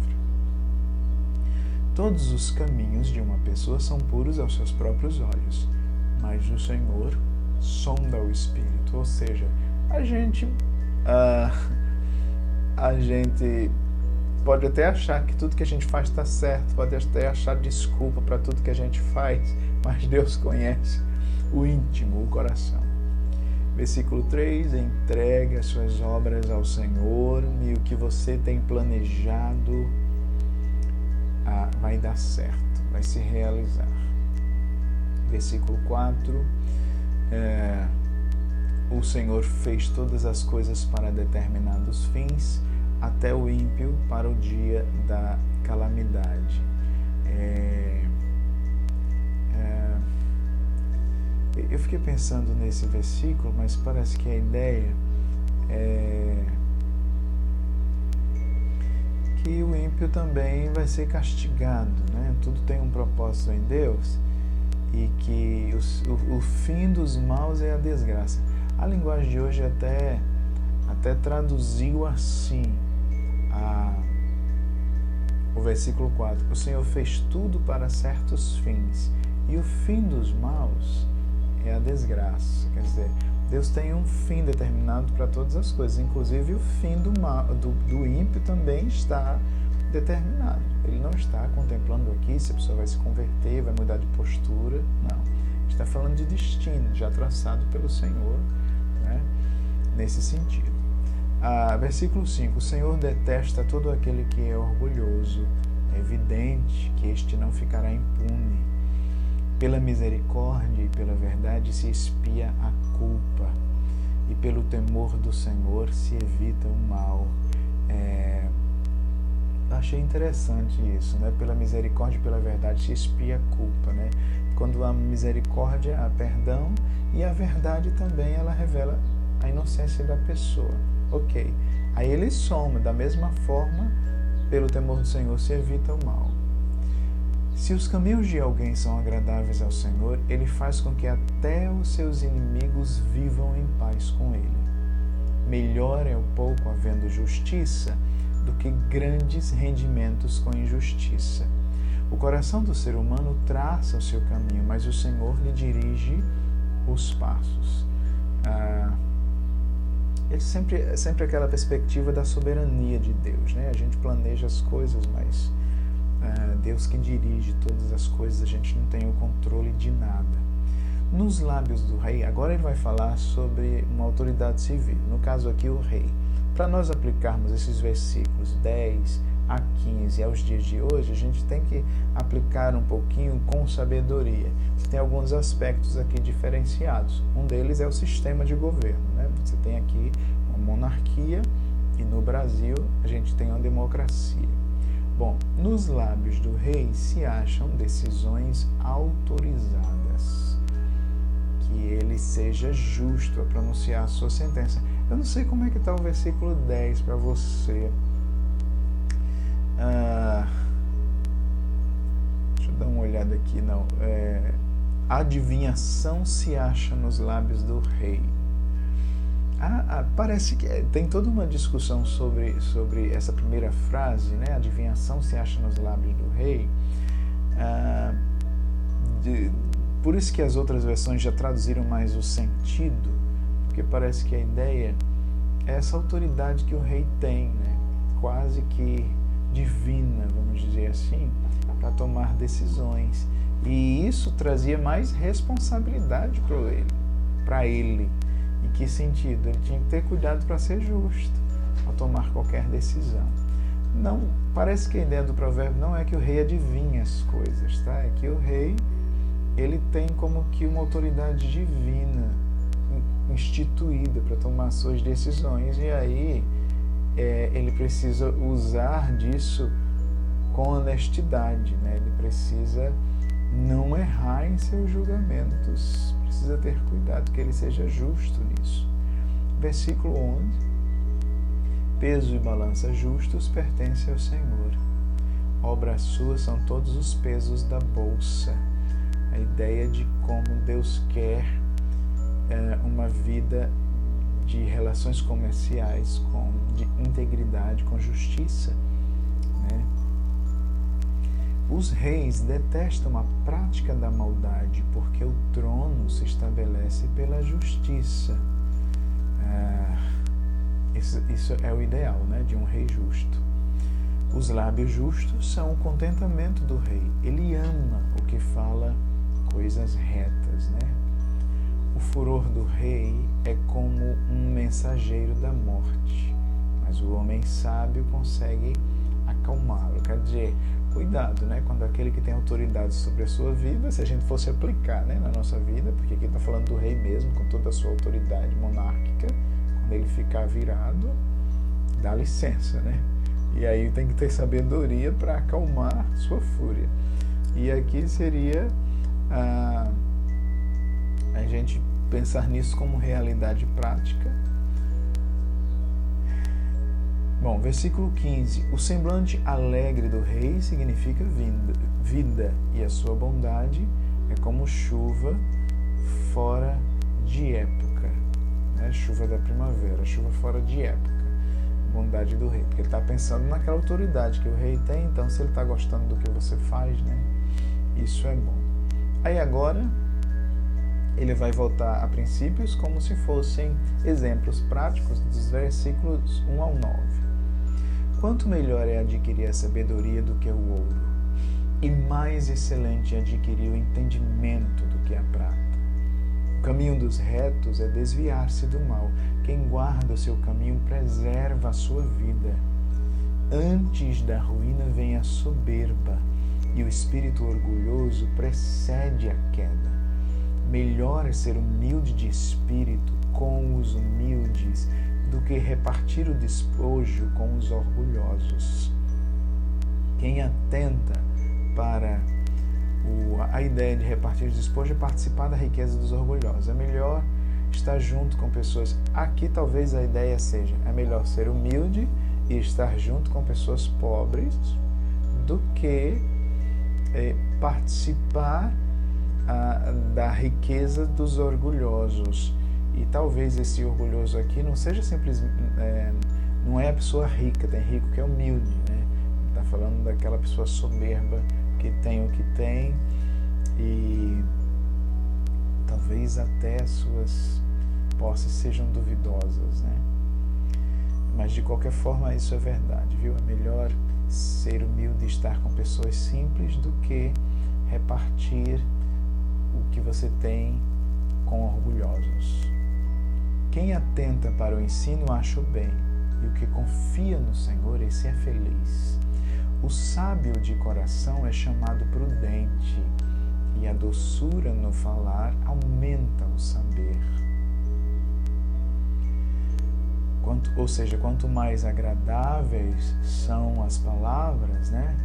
Todos os caminhos de uma pessoa são puros aos seus próprios olhos, mas o Senhor sonda o espírito, ou seja, a gente pode até achar que tudo que a gente faz está certo, pode até achar desculpa para tudo que a gente faz, mas Deus conhece o íntimo, o coração. Versículo 3, entregue as suas obras ao Senhor e o que você tem planejado vai dar certo, vai se realizar. Versículo 4, o Senhor fez todas as coisas para determinados fins, até o ímpio para o dia da calamidade. Eu fiquei pensando nesse versículo, mas parece que a ideia é que o ímpio também vai ser castigado, né? Tudo tem um propósito em Deus e que o fim dos maus é a desgraça. A linguagem de hoje até traduziu assim o versículo 4. O Senhor fez tudo para certos fins e o fim dos maus é a desgraça. Quer dizer, Deus tem um fim determinado para todas as coisas, inclusive o fim do ímpio também está determinado. Ele não está contemplando aqui se a pessoa vai se converter, vai mudar de postura, não. Está falando de destino, já traçado pelo Senhor, né? Nesse sentido. Versículo 5, o Senhor detesta todo aquele que é orgulhoso, é evidente que este não ficará impune. Pela misericórdia e pela verdade se expia a culpa, e pelo temor do Senhor se evita o mal. Achei interessante isso, né? Pela misericórdia e pela verdade se expia a culpa, né? Quando há misericórdia, há perdão, e a verdade também, ela revela a inocência da pessoa. Ok. Aí ele soma, da mesma forma, pelo temor do Senhor se evita o mal. Se os caminhos de alguém são agradáveis ao Senhor, Ele faz com que até os seus inimigos vivam em paz com Ele. Melhor é o pouco havendo justiça do que grandes rendimentos com injustiça. O coração do ser humano traça o seu caminho, mas o Senhor lhe dirige os passos. Ele sempre aquela perspectiva da soberania de Deus, né? A gente planeja as coisas, mas Deus que dirige todas as coisas, a gente não tem o controle de nada. Nos lábios do rei, agora ele vai falar sobre uma autoridade civil, no caso aqui o rei. Para nós aplicarmos esses versículos 10 a 15 aos dias de hoje, a gente tem que aplicar um pouquinho com sabedoria. Você tem alguns aspectos aqui diferenciados. Um deles é o sistema de governo, né? Você tem aqui uma monarquia e no Brasil a gente tem uma democracia. Bom, nos lábios do rei se acham decisões autorizadas, que ele seja justo a pronunciar a sua sentença. Eu não sei como é que está o versículo 10 para você. Deixa eu dar uma olhada aqui. Não. A adivinhação se acha nos lábios do rei. Parece que tem toda uma discussão sobre essa primeira frase, né? A adivinhação se acha nos lábios do rei. Por isso que as outras versões já traduziram mais o sentido, porque parece que a ideia é essa autoridade que o rei tem, né? Quase que divina, vamos dizer assim, para tomar decisões. E isso trazia mais responsabilidade para ele. Em que sentido? Ele tinha que ter cuidado para ser justo ao tomar qualquer decisão. Não, parece que a ideia do provérbio não é que o rei adivinha as coisas, tá? É que o rei, ele tem como que uma autoridade divina instituída para tomar suas decisões, e aí ele precisa usar disso com honestidade, né? Ele precisa não errar em seus julgamentos, precisa ter cuidado que ele seja justo nisso. Versículo 11: peso e balança justos pertencem ao Senhor, obras suas são todos os pesos da bolsa. A ideia de como Deus quer uma vida de relações comerciais de integridade, com justiça, né? Os reis detestam a prática da maldade, porque o trono se estabelece pela justiça. Isso é o ideal, né, de um rei justo. Os lábios justos são o contentamento do rei. Ele ama o que fala coisas retas, né? O furor do rei é como um mensageiro da morte, mas o homem sábio consegue acalmá-lo. Quer dizer, cuidado, né? Quando aquele que tem autoridade sobre a sua vida, se a gente fosse aplicar, né, na nossa vida, porque aqui está falando do rei mesmo, com toda a sua autoridade monárquica, quando ele ficar virado, dá licença, né? E aí tem que ter sabedoria para acalmar sua fúria. E aqui seria a gente pensar nisso como realidade prática. Bom, versículo 15. O semblante alegre do rei significa vida, e a sua bondade é como chuva fora de época, né? Chuva da primavera, chuva fora de época. Bondade do rei, porque ele está pensando naquela autoridade que o rei tem, então se ele está gostando do que você faz, né? Isso é bom. Aí agora ele vai voltar a princípios como se fossem exemplos práticos dos versículos 1 ao 9. Quanto melhor é adquirir a sabedoria do que o ouro, e mais excelente é adquirir o entendimento do que a prata. O caminho dos retos é desviar-se do mal. Quem guarda o seu caminho preserva a sua vida. Antes da ruína vem a soberba, e o espírito orgulhoso precede a queda. Melhor é ser humilde de espírito com os humildes do que repartir o despojo com os orgulhosos. Quem atenta para a ideia de repartir o despojo é participar da riqueza dos orgulhosos. É melhor estar junto com pessoas. Aqui talvez a ideia seja, é melhor ser humilde e estar junto com pessoas pobres do que participar da riqueza dos orgulhosos. E talvez esse orgulhoso aqui não seja simplesmente, não é a pessoa rica, tem rico que é humilde, né? Está falando daquela pessoa soberba que tem o que tem e talvez até as suas posses sejam duvidosas, né? Mas de qualquer forma isso é verdade, viu? É melhor ser humilde e estar com pessoas simples do que repartir o que você tem com orgulhosos. Quem atenta para o ensino acha o bem, e o que confia no Senhor, esse é feliz. O sábio de coração é chamado prudente, e a doçura no falar aumenta o saber. Quanto mais agradáveis são as palavras, né,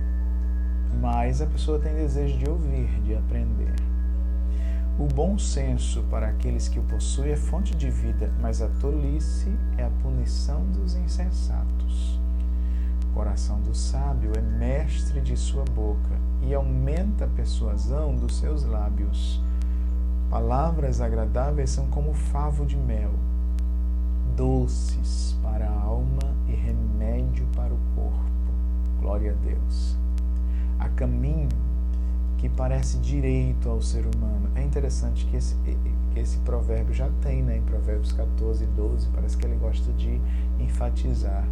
mais a pessoa tem desejo de ouvir, de aprender. O bom senso para aqueles que o possuem é fonte de vida, mas a tolice é a punição dos insensatos. O coração do sábio é mestre de sua boca e aumenta a persuasão dos seus lábios. Palavras agradáveis são como favo de mel, doces para a alma e remédio para o corpo. Glória a Deus. Há caminho que parece direito ao ser humano. É interessante que esse provérbio já tem, né, em Provérbios 14 e 12, parece que ele gosta de enfatizar.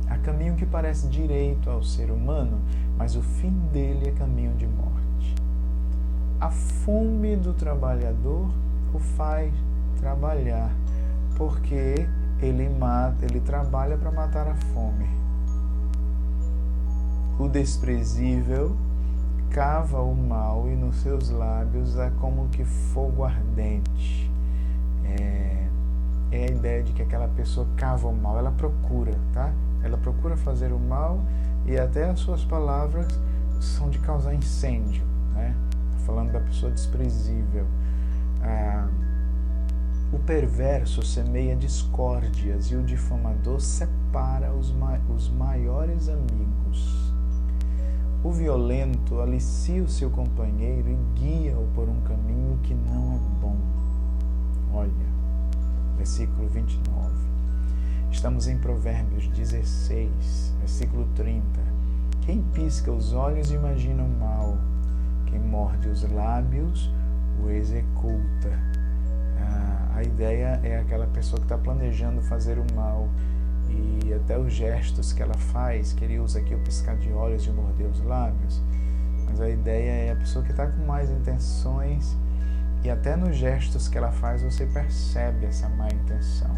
Há caminho que parece direito ao ser humano, mas o fim dele é caminho de morte. A fome do trabalhador o faz trabalhar, porque ele trabalha para matar a fome. O desprezível cava o mal e nos seus lábios é como que fogo ardente. É a ideia de que aquela pessoa cava o mal, ela procura, tá? Ela procura fazer o mal e até as suas palavras são de causar incêndio, né? Falando da pessoa desprezível. O perverso semeia discórdias e o difamador separa os maiores amigos. O violento alicia o seu companheiro e guia-o por um caminho que não é bom. Olha, versículo 29. Estamos em Provérbios 16, versículo 30. Quem pisca os olhos imagina o mal. Quem morde os lábios o executa. A ideia é aquela pessoa que está planejando fazer o mal. E até os gestos que ela faz, que ele usa aqui o piscar de olhos e morder os lábios, mas a ideia é a pessoa que está com mais intenções e até nos gestos que ela faz você percebe essa má intenção.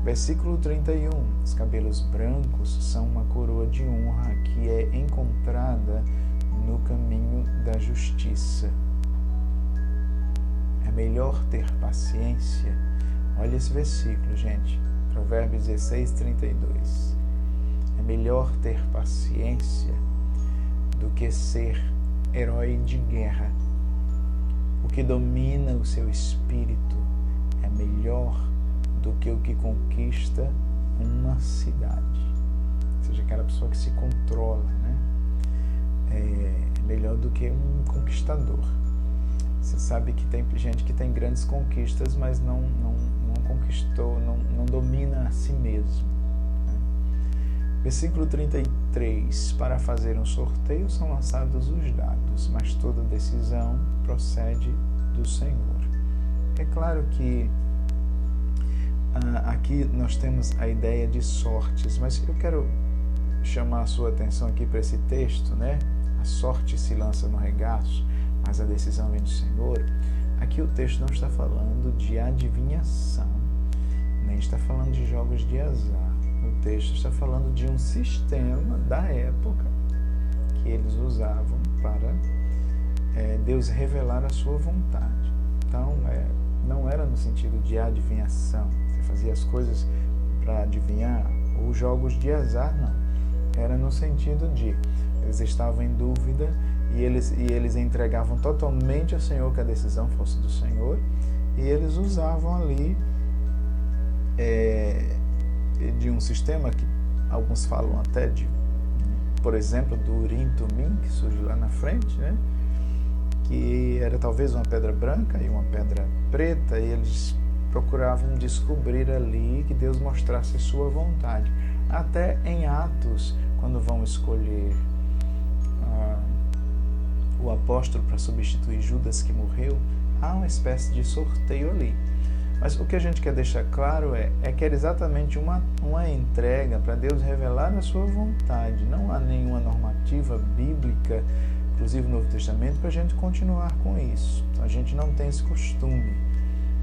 Versículo 31, os cabelos brancos são uma coroa de honra que é encontrada no caminho da justiça. É melhor ter paciência. Olha esse versículo, gente. Provérbios 16, 32. É melhor ter paciência do que ser herói de guerra. O que domina o seu espírito é melhor do que o que conquista uma cidade. Ou seja, aquela pessoa que se controla, né? É melhor do que um conquistador. Você sabe que tem gente que tem grandes conquistas, mas não conquistou, não domina a si mesmo. Né? Versículo 33. Para fazer um sorteio são lançados os dados, mas toda decisão procede do Senhor. É claro que aqui nós temos a ideia de sortes, mas eu quero chamar a sua atenção aqui para esse texto, né? A sorte se lança no regaço, mas a decisão vem do Senhor. Aqui o texto não está falando de adivinhação, nem está falando de jogos de azar. O texto está falando de um sistema da época que eles usavam para Deus revelar a sua vontade. Então, não era no sentido de adivinhação, você fazia as coisas para adivinhar, ou jogos de azar, não. Era no sentido de eles estavam em dúvida e eles entregavam totalmente ao Senhor, que a decisão fosse do Senhor, e eles usavam ali de um sistema que alguns falam até de, por exemplo, do Urim e Tumim, que surge lá na frente, né? Que era talvez uma pedra branca e uma pedra preta, e eles procuravam descobrir ali que Deus mostrasse a sua vontade. Até em Atos, quando vão escolher o apóstolo para substituir Judas, que morreu, há uma espécie de sorteio ali. Mas o que a gente quer deixar claro é que era exatamente uma entrega para Deus revelar a sua vontade. Não há nenhuma normativa bíblica, inclusive no Novo Testamento, para a gente continuar com isso. Então, a gente não tem esse costume.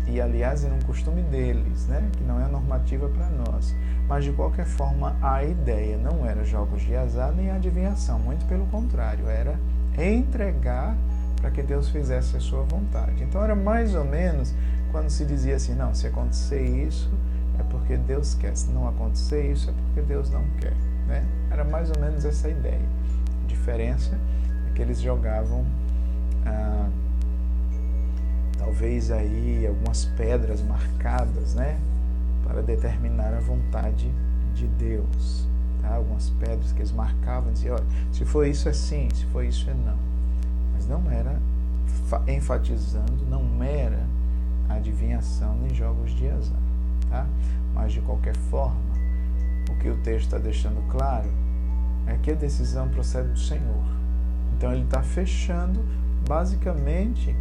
E, aliás, era um costume deles, né? Que não é normativa para nós. Mas, de qualquer forma, a ideia não era jogos de azar nem adivinhação. Muito pelo contrário, era entregar para que Deus fizesse a sua vontade. Então, era mais ou menos quando se dizia assim, não, se acontecer isso, é porque Deus quer. Se não acontecer isso, é porque Deus não quer. Né? Era mais ou menos essa ideia. A diferença é que eles jogavam talvez aí algumas pedras marcadas, né, para determinar a vontade de Deus, tá? Algumas pedras que eles marcavam, diziam, olha, se for isso é sim, se for isso é não. Mas não era, enfatizando, não era adivinhação nem jogos de azar, tá? Mas de qualquer forma, o que o texto está deixando claro é que a decisão procede do Senhor. Então ele está fechando basicamente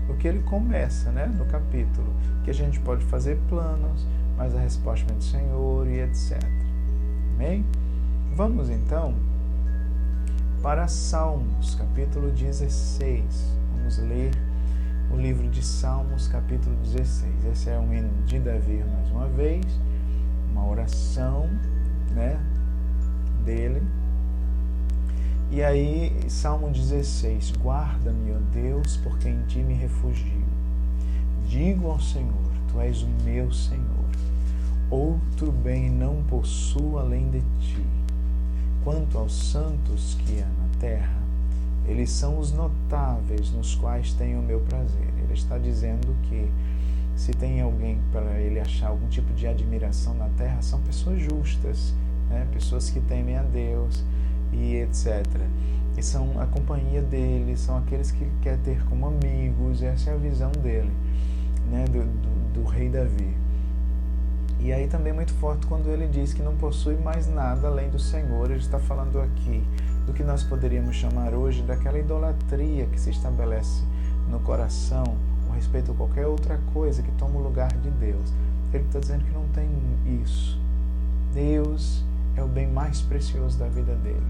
o que ele começa, né, no capítulo, que a gente pode fazer planos, mas a resposta vem do Senhor e etc. Amém? Vamos então para Salmos, capítulo 16. Vamos ler o livro de Salmos, capítulo 16. Esse é um hino de Davi, mais uma vez, uma oração, né, dele. E aí, Salmo 16, guarda-me, ó Deus, porque em ti me refugio. Digo ao Senhor, tu és o meu Senhor. Outro bem não possuo além de ti. Quanto aos santos que há na terra, eles são os notáveis nos quais tenho o meu prazer. Ele está dizendo que se tem alguém para ele achar algum tipo de admiração na terra, são pessoas justas, né? Pessoas que temem a Deus, e etc. E são a companhia dele, são aqueles que ele quer ter como amigos. Essa é a visão dele, né, do rei Davi. E aí também é muito forte quando ele diz que não possui mais nada além do Senhor. Ele está falando aqui do que nós poderíamos chamar hoje daquela idolatria que se estabelece no coração com respeito a qualquer outra coisa que toma o lugar de Deus. Ele está dizendo que não tem isso. Deus é o bem mais precioso da vida dele.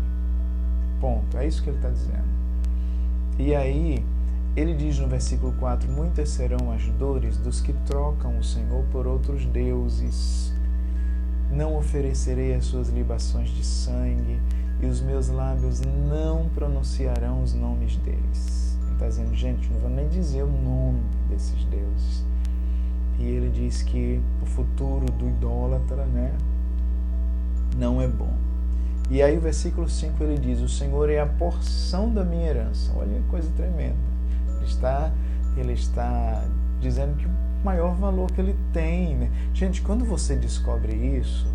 Ponto. É isso que ele está dizendo. E aí, ele diz no versículo 4, muitas serão as dores dos que trocam o Senhor por outros deuses. Não oferecerei as suas libações de sangue, e os meus lábios não pronunciarão os nomes deles. Ele está dizendo, gente, não vou nem dizer o nome desses deuses. E ele diz que o futuro do idólatra, né, não é bom. E aí o versículo 5 ele diz, o Senhor é a porção da minha herança. Olha que coisa tremenda. Ele está ele está dizendo que o maior valor que ele tem, né? Gente, quando você descobre isso,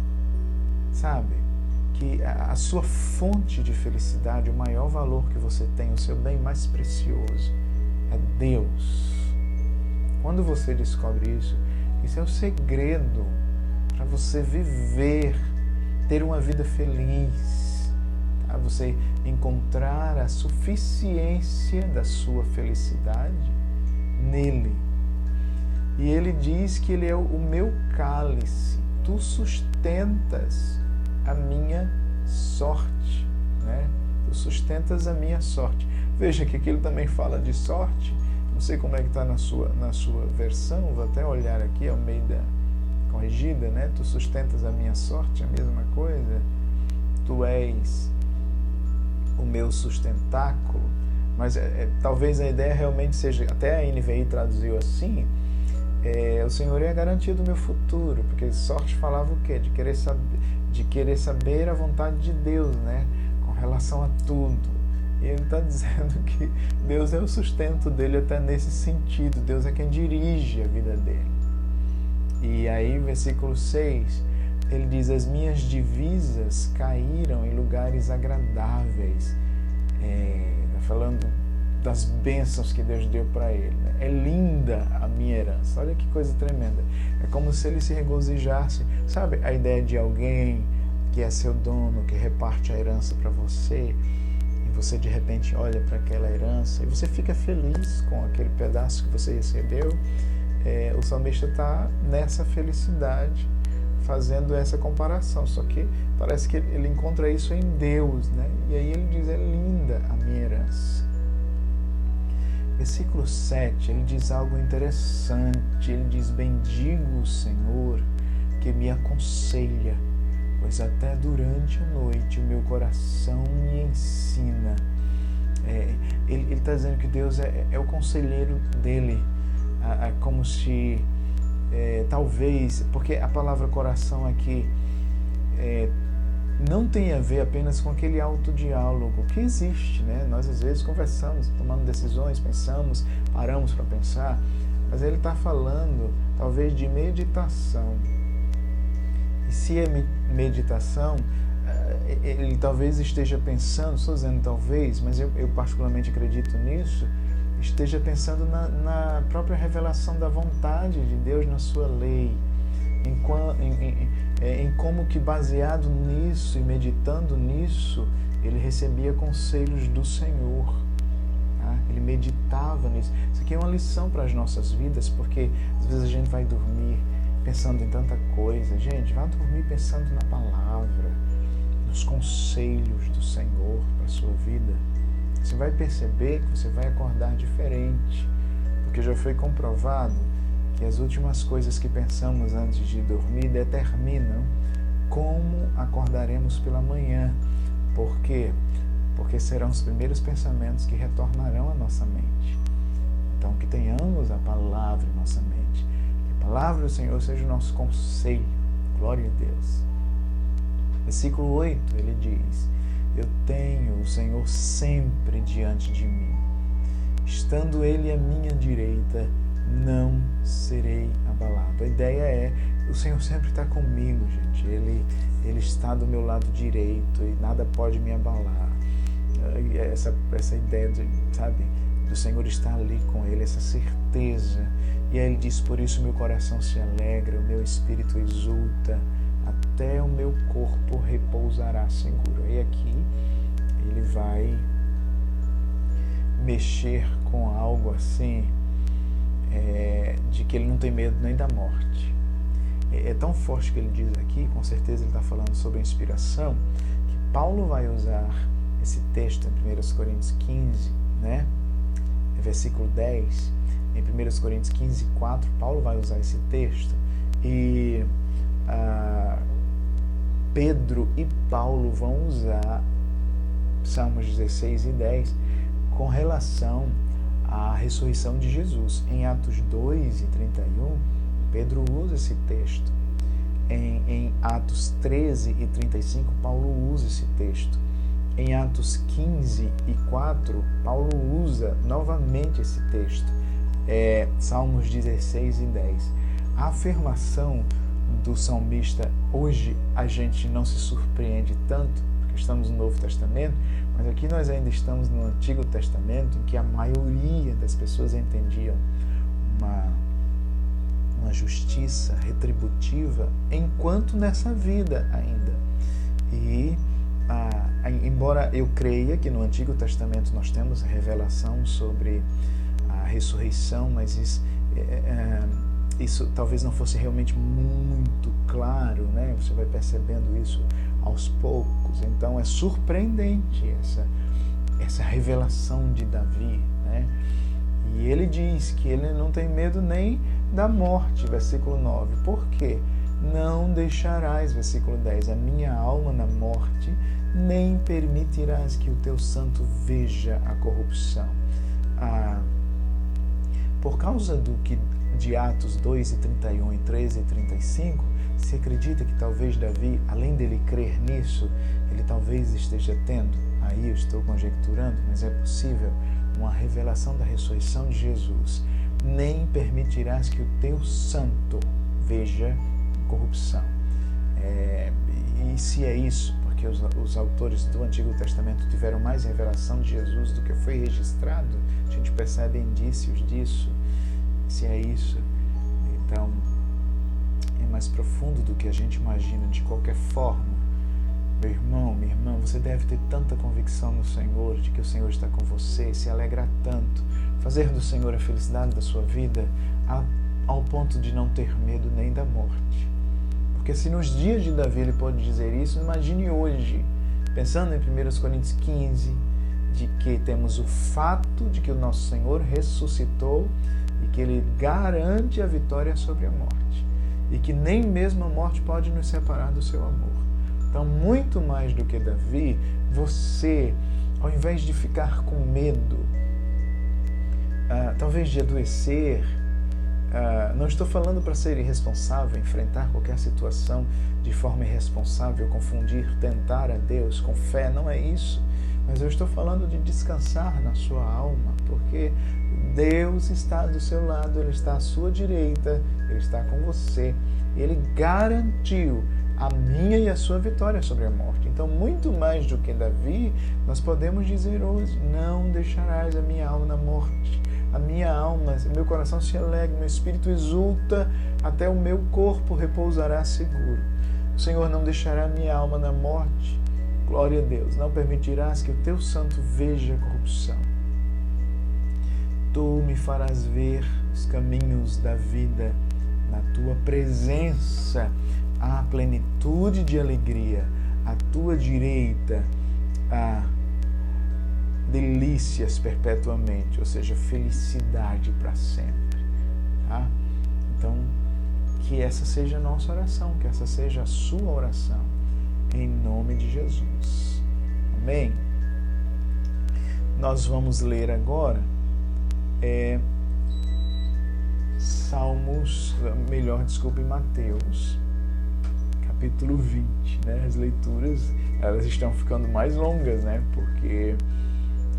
sabe, que a sua fonte de felicidade, o maior valor que você tem, o seu bem mais precioso é Deus. Quando você descobre isso, isso é o segredo para você viver, ter uma vida feliz, tá? Você encontrar a suficiência da sua felicidade nele. E ele diz que ele é o meu cálice, tu sustentas a minha sorte, né? Tu sustentas a minha sorte. Veja que aqui ele também fala de sorte. Não sei como é que está na sua versão, vou até olhar aqui, Almeida corrigida, né? Tu sustentas a minha sorte, a mesma coisa. Tu és o meu sustentáculo. Mas talvez a ideia realmente seja, até a NVI traduziu assim, o Senhor é a garantia do meu futuro, porque sorte falava o quê? De querer saber a vontade de Deus, né? Com relação a tudo. E ele está dizendo que Deus é o sustento dele até nesse sentido. Deus é quem dirige a vida dele. E aí, versículo 6, ele diz, as minhas divisas caíram em lugares agradáveis. Está falando das bênçãos que Deus deu para ele, né? É linda a minha herança. Olha que coisa tremenda. É como se ele se regozijasse. Sabe a ideia de alguém que é seu dono, que reparte a herança para você, e você de repente olha para aquela herança e você fica feliz com aquele pedaço que você recebeu. O salmista está nessa felicidade, fazendo essa comparação, só que parece que ele encontra isso em Deus, né? E aí ele diz, é linda a minha herança. Versículo 7, ele diz algo interessante, ele diz, bendigo o Senhor que me aconselha, pois até durante a noite o meu coração me ensina. Ele está dizendo que Deus é o conselheiro dele, como se, talvez, porque a palavra coração aqui não tem a ver apenas com aquele autodiálogo que existe, né? Nós às vezes conversamos, tomando decisões, pensamos, paramos para pensar, mas ele está falando talvez de meditação. E se é meditação, ele talvez esteja pensando, estou dizendo talvez, mas eu particularmente acredito nisso, esteja pensando na própria revelação da vontade de Deus na sua lei, em como que baseado nisso e meditando nisso, ele recebia conselhos do Senhor, tá? Ele meditava nisso. Isso aqui é uma lição para as nossas vidas, porque às vezes a gente vai dormir pensando em tanta coisa. Gente, vá dormir pensando na palavra, nos conselhos do Senhor para a sua vida. Você vai perceber que você vai acordar diferente, porque já foi comprovado que as últimas coisas que pensamos antes de dormir determinam como acordaremos pela manhã. Por quê? Porque serão os primeiros pensamentos que retornarão à nossa mente. Então, que tenhamos a palavra em nossa mente. Que a palavra do Senhor seja o nosso conselho. Glória a Deus. Versículo 8, ele diz, eu tenho o Senhor sempre diante de mim. Estando Ele à minha direita, não serei abalado. A ideia é, o Senhor sempre está comigo, gente. Ele está do meu lado direito e nada pode me abalar. Essa ideia do Senhor estar ali com ele, essa certeza. E aí ele diz, por isso meu coração se alegra, o meu espírito exulta, até o meu corpo repousará seguro. E aqui ele vai mexer com algo assim, de que ele não tem medo nem da morte. É tão forte que ele diz aqui, com certeza ele está falando sobre a inspiração, que Paulo vai usar esse texto em 1 Coríntios 15, né? Versículo 10, em 1 Coríntios 15, 4, Paulo vai usar esse texto, e Pedro e Paulo vão usar Salmos 16 e 10 com relação à ressurreição de Jesus. Em Atos 2 e 31, Pedro usa esse texto. Em Atos 13 e 35, Paulo usa esse texto. Em Atos 15 e 4, Paulo usa novamente esse texto. Salmos 16 e 10. A afirmação do salmista, hoje a gente não se surpreende tanto, porque estamos no Novo Testamento, mas aqui nós ainda estamos no Antigo Testamento, em que a maioria das pessoas entendiam uma justiça retributiva enquanto nessa vida ainda. E embora eu creia que no Antigo Testamento nós temos a revelação sobre a ressurreição, mas isso talvez não fosse realmente muito claro, né? Você vai percebendo isso aos poucos. Então é surpreendente essa revelação de Davi, né? E ele diz que ele não tem medo nem da morte, versículo 9. Por quê? Não deixarás, versículo 10, a minha alma na morte, nem permitirás que o teu santo veja a corrupção. Por causa de Atos 2 e 31 e 13 e 35, se acredita que talvez Davi, além dele crer nisso, ele talvez esteja tendo, aí eu estou conjecturando, mas é possível, uma revelação da ressurreição de Jesus. Nem permitirás que o teu santo veja corrupção. E se é isso, porque os autores do Antigo Testamento tiveram mais revelação de Jesus do que foi registrado, a gente percebe indícios disso. Se é isso, então é mais profundo do que a gente imagina. De qualquer forma, meu irmão, minha irmã, você deve ter tanta convicção no Senhor, de que o Senhor está com você, se alegrar tanto, fazer do Senhor a felicidade da sua vida, ao ponto de não ter medo nem da morte. Porque se nos dias de Davi ele pode dizer isso, imagine hoje, pensando em 1 Coríntios 15, de que temos o fato de que o nosso Senhor ressuscitou e que Ele garante a vitória sobre a morte. E que nem mesmo a morte pode nos separar do seu amor. Então, muito mais do que Davi, você, ao invés de ficar com medo, talvez de adoecer, não estou falando para ser irresponsável, enfrentar qualquer situação de forma irresponsável, confundir, tentar a Deus com fé, não é isso. Mas eu estou falando de descansar na sua alma, porque Deus está do seu lado, Ele está à sua direita, Ele está com você. E Ele garantiu a minha e a sua vitória sobre a morte. Então, muito mais do que Davi, nós podemos dizer hoje, não deixarás a minha alma na morte. A minha alma, meu coração se alegra, meu espírito exulta, até o meu corpo repousará seguro. O Senhor não deixará a minha alma na morte. Glória a Deus. Não permitirás que o teu santo veja a corrupção. Tu me farás ver os caminhos da vida. Na tua presença há plenitude de alegria. À tua direita há delícias perpetuamente, ou seja, felicidade para sempre. Tá? Então, que essa seja a nossa oração, que essa seja a sua oração, em nome de Jesus. Amém? Nós vamos ler agora Mateus, capítulo 20, né? As leituras, elas estão ficando mais longas, né? Porque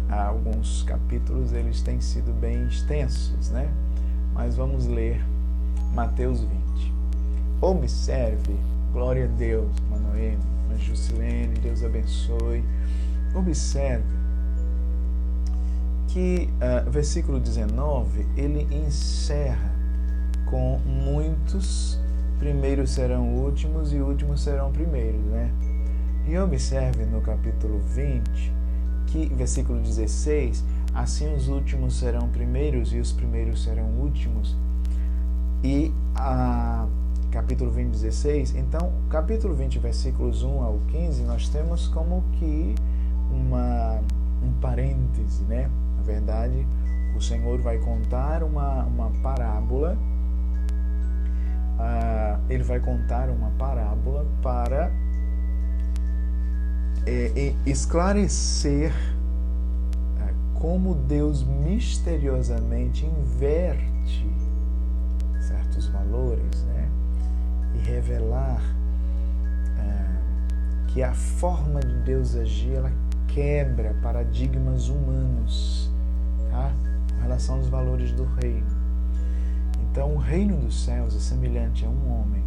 alguns capítulos eles têm sido bem extensos, né? Mas vamos ler Mateus 20. Observe, glória a Deus, Manoel, Jusilene, Deus abençoe. Observe que versículo 19, ele encerra com muitos primeiros serão últimos e últimos serão primeiros, né? E observe no capítulo 20, que versículo 16, assim os últimos serão primeiros e os primeiros serão últimos. E capítulo 20, 16, então, capítulo 20, versículos 1 ao 15, nós temos como que um parêntese, né? Na verdade, o Senhor vai contar uma parábola, ele vai contar uma parábola para esclarecer como Deus misteriosamente inverte certos valores, né? E revelar que a forma de Deus agir, ela quebra paradigmas humanos, tá? Com relação aos valores do reino. Então, o reino dos céus é semelhante a um homem,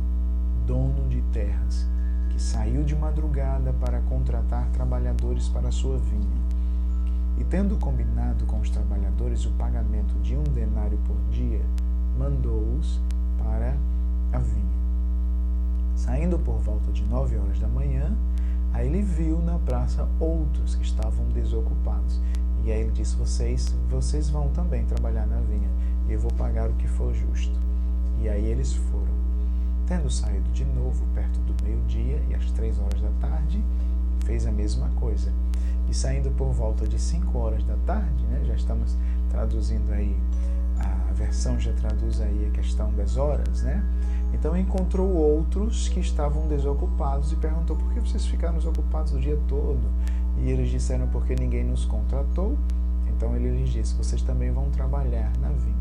dono de terras, que saiu de madrugada para contratar trabalhadores para a sua vinha. E tendo combinado com os trabalhadores o pagamento de 1 denário por dia, mandou-os para a vinha. Saindo por volta de 9 horas da manhã, aí ele viu na praça outros que estavam desocupados. E aí ele disse, vocês vão também trabalhar na vinha, e eu vou pagar o que for justo. E aí eles foram. Tendo saído de novo perto do meio-dia e às 3 horas da tarde, fez a mesma coisa. E saindo por volta de 5 horas da tarde, né, já estamos traduzindo aí, a versão já traduz aí a questão das horas, né? Então encontrou outros que estavam desocupados e perguntou, por que vocês ficaram desocupados o dia todo? E eles disseram, porque ninguém nos contratou. Então ele lhes disse, vocês também vão trabalhar na vinha.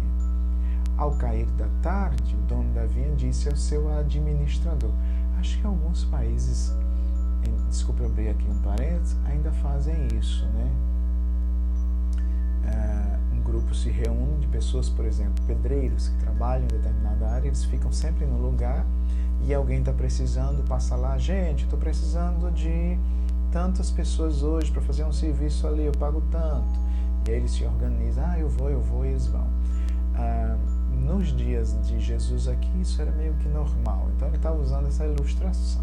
Ao cair da tarde, o dono da vinha disse ao seu administrador, acho que alguns países, desculpe eu abrir aqui um parênteses, ainda fazem isso, né? Um grupo se reúne de pessoas, por exemplo, pedreiros que trabalham em determinada área, eles ficam sempre no lugar e alguém está precisando, passa lá, gente, estou precisando de tantas pessoas hoje para fazer um serviço ali, eu pago tanto. E aí eles se organizam, eu vou, e eles vão. Nos dias de Jesus aqui, isso era meio que normal. Então ele está usando essa ilustração,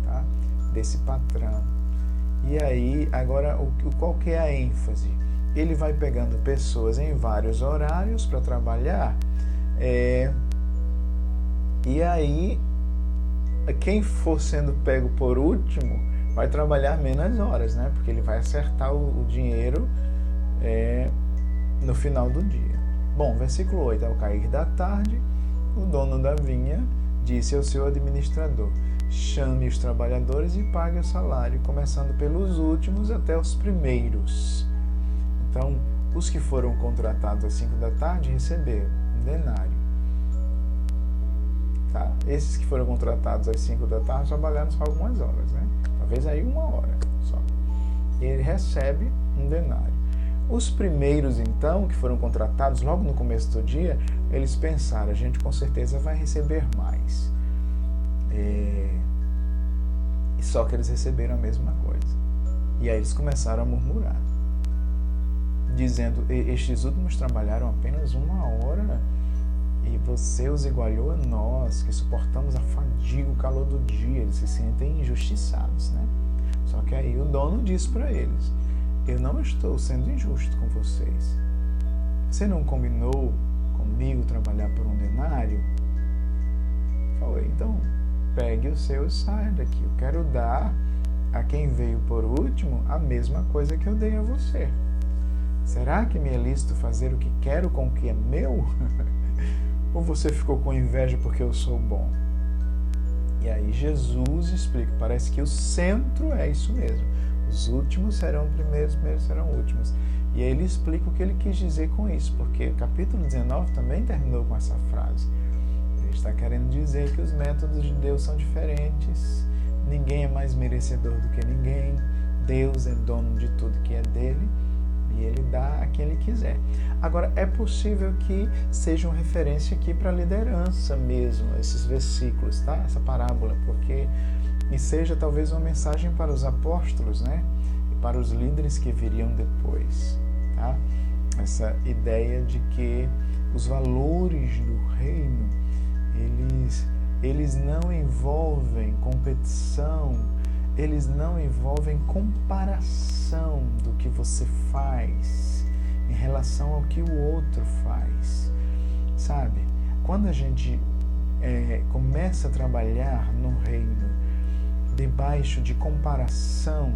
tá? Desse patrão. E aí, agora, qual que é a ênfase? Ele vai pegando pessoas em vários horários para trabalhar, e aí, quem for sendo pego por último, vai trabalhar menos horas, né? Porque ele vai acertar o dinheiro no final do dia. Bom, versículo 8, ao cair da tarde, o dono da vinha disse ao seu administrador, chame os trabalhadores e pague o salário, começando pelos últimos até os primeiros. Então, os que foram contratados às 5 da tarde receberam 1 denário. Tá? Esses que foram contratados às 5 da tarde trabalharam só algumas horas, né? Talvez aí 1 hora só. E ele recebe 1 denário. Os primeiros, então, que foram contratados logo no começo do dia, eles pensaram, a gente com certeza vai receber mais. E só que eles receberam a mesma coisa. E aí eles começaram a murmurar, dizendo, estes últimos trabalharam apenas 1 hora e você os igualou a nós, que suportamos a fadiga, o calor do dia. Eles se sentem injustiçados, né? Só que aí o dono diz para eles, eu não estou sendo injusto com vocês. Você não combinou comigo trabalhar por 1 denário? Falei, então pegue o seu e saia daqui. Eu quero dar a quem veio por último a mesma coisa que eu dei a você. Será que me é lícito fazer o que quero com o que é meu? Ou você ficou com inveja porque eu sou bom? E aí Jesus explica, parece que o centro é isso mesmo. Os últimos serão primeiros, os primeiros serão últimos. E aí ele explica o que ele quis dizer com isso, porque o capítulo 19 também terminou com essa frase. Ele está querendo dizer que os métodos de Deus são diferentes, ninguém é mais merecedor do que ninguém, Deus é dono de tudo que é dele, e ele dá a quem ele quiser. Agora, é possível que seja uma referência aqui para a liderança mesmo, esses versículos, tá? Essa parábola, porque e seja talvez uma mensagem para os apóstolos, né? E para os líderes que viriam depois, tá? Essa ideia de que os valores do reino, eles não envolvem competição, eles não envolvem comparação do que você faz em relação ao que o outro faz, sabe? Quando a gente começa a trabalhar no reino debaixo de comparação,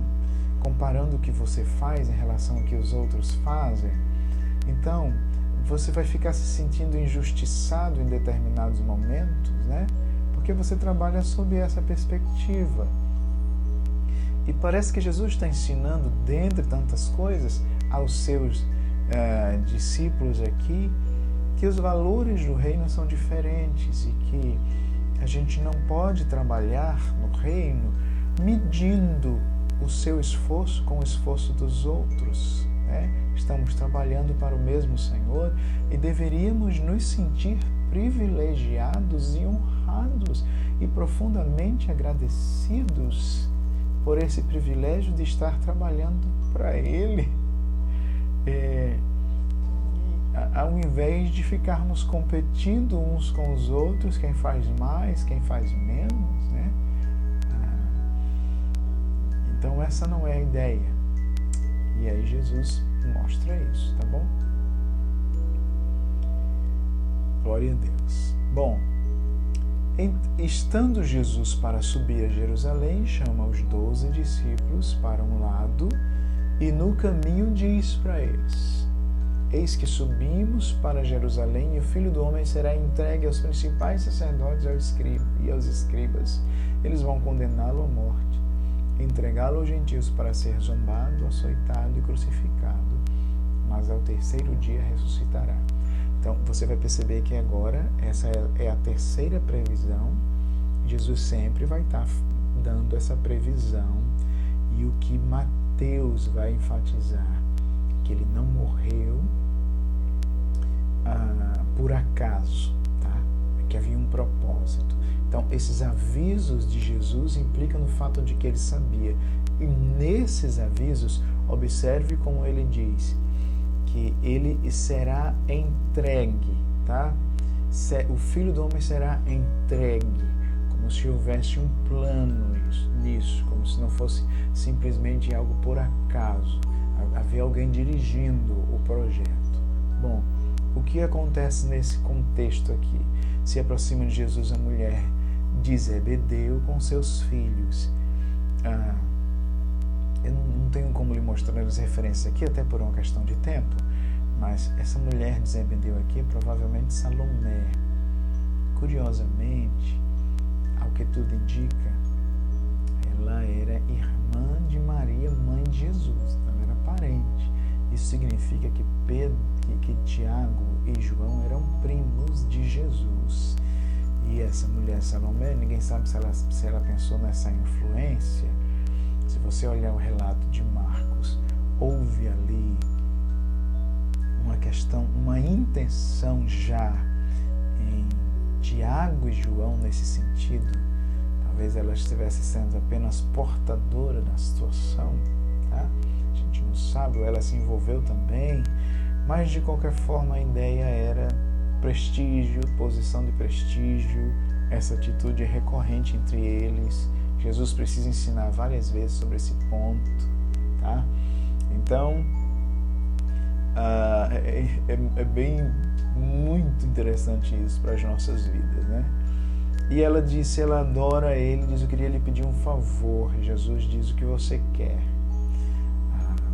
comparando o que você faz em relação ao que os outros fazem, então você vai ficar se sentindo injustiçado em determinados momentos, né? Porque você trabalha sob essa perspectiva. E parece que Jesus está ensinando, dentre tantas coisas, aos seus discípulos aqui, que os valores do reino são diferentes e que a gente não pode trabalhar no reino medindo o seu esforço com o esforço dos outros, né? Estamos trabalhando para o mesmo Senhor e deveríamos nos sentir privilegiados e honrados e profundamente agradecidos por esse privilégio de estar trabalhando para Ele, ao invés de ficarmos competindo uns com os outros, quem faz mais, quem faz menos, né? Então essa não é a ideia. E aí Jesus mostra isso, tá bom? Glória a Deus. Bom, estando Jesus para subir a Jerusalém, chama os 12 discípulos para um lado e no caminho diz para eles: eis que subimos para Jerusalém e o Filho do Homem será entregue aos principais sacerdotes e aos escribas. Eles vão condená-lo à morte, entregá-lo aos gentios para ser zombado, açoitado e crucificado, mas ao terceiro dia ressuscitará. Então, você vai perceber que agora essa é a terceira previsão. Jesus sempre vai estar dando essa previsão. E o que Mateus vai enfatizar, que ele não morreu por acaso, tá? Que havia um propósito. Então, esses avisos de Jesus implicam no fato de que ele sabia. E nesses avisos, observe como ele diz que ele será entregue, tá? O Filho do Homem será entregue, como se houvesse um plano nisso, como se não fosse simplesmente algo por acaso. Havia alguém dirigindo o projeto. Bom, o que acontece nesse contexto aqui? Se aproxima de Jesus a mulher de Zebedeu com seus filhos. Eu não tenho como lhe mostrar as referências aqui, até por uma questão de tempo, mas essa mulher de Zebedeu aqui é provavelmente Salomé. Curiosamente, ao que tudo indica, ela era irmã de Maria, mãe de Jesus, então ela era parente. Isso significa que Tiago e João eram primos de Jesus. E essa mulher Salomé, ninguém sabe se ela pensou nessa influência. Se você olhar o relato de Marcos, houve ali uma intenção já em Tiago e João nesse sentido. Talvez ela estivesse sendo apenas portadora da situação, tá? A gente não sabe, ou ela se envolveu também, mas de qualquer forma a ideia era prestígio, posição de prestígio, essa atitude recorrente entre eles. Jesus precisa ensinar várias vezes sobre esse ponto, tá? Então, é bem, muito interessante isso para as nossas vidas, né? E ela disse, ela adora ele, diz: eu queria lhe pedir um favor. Jesus diz: o que você quer?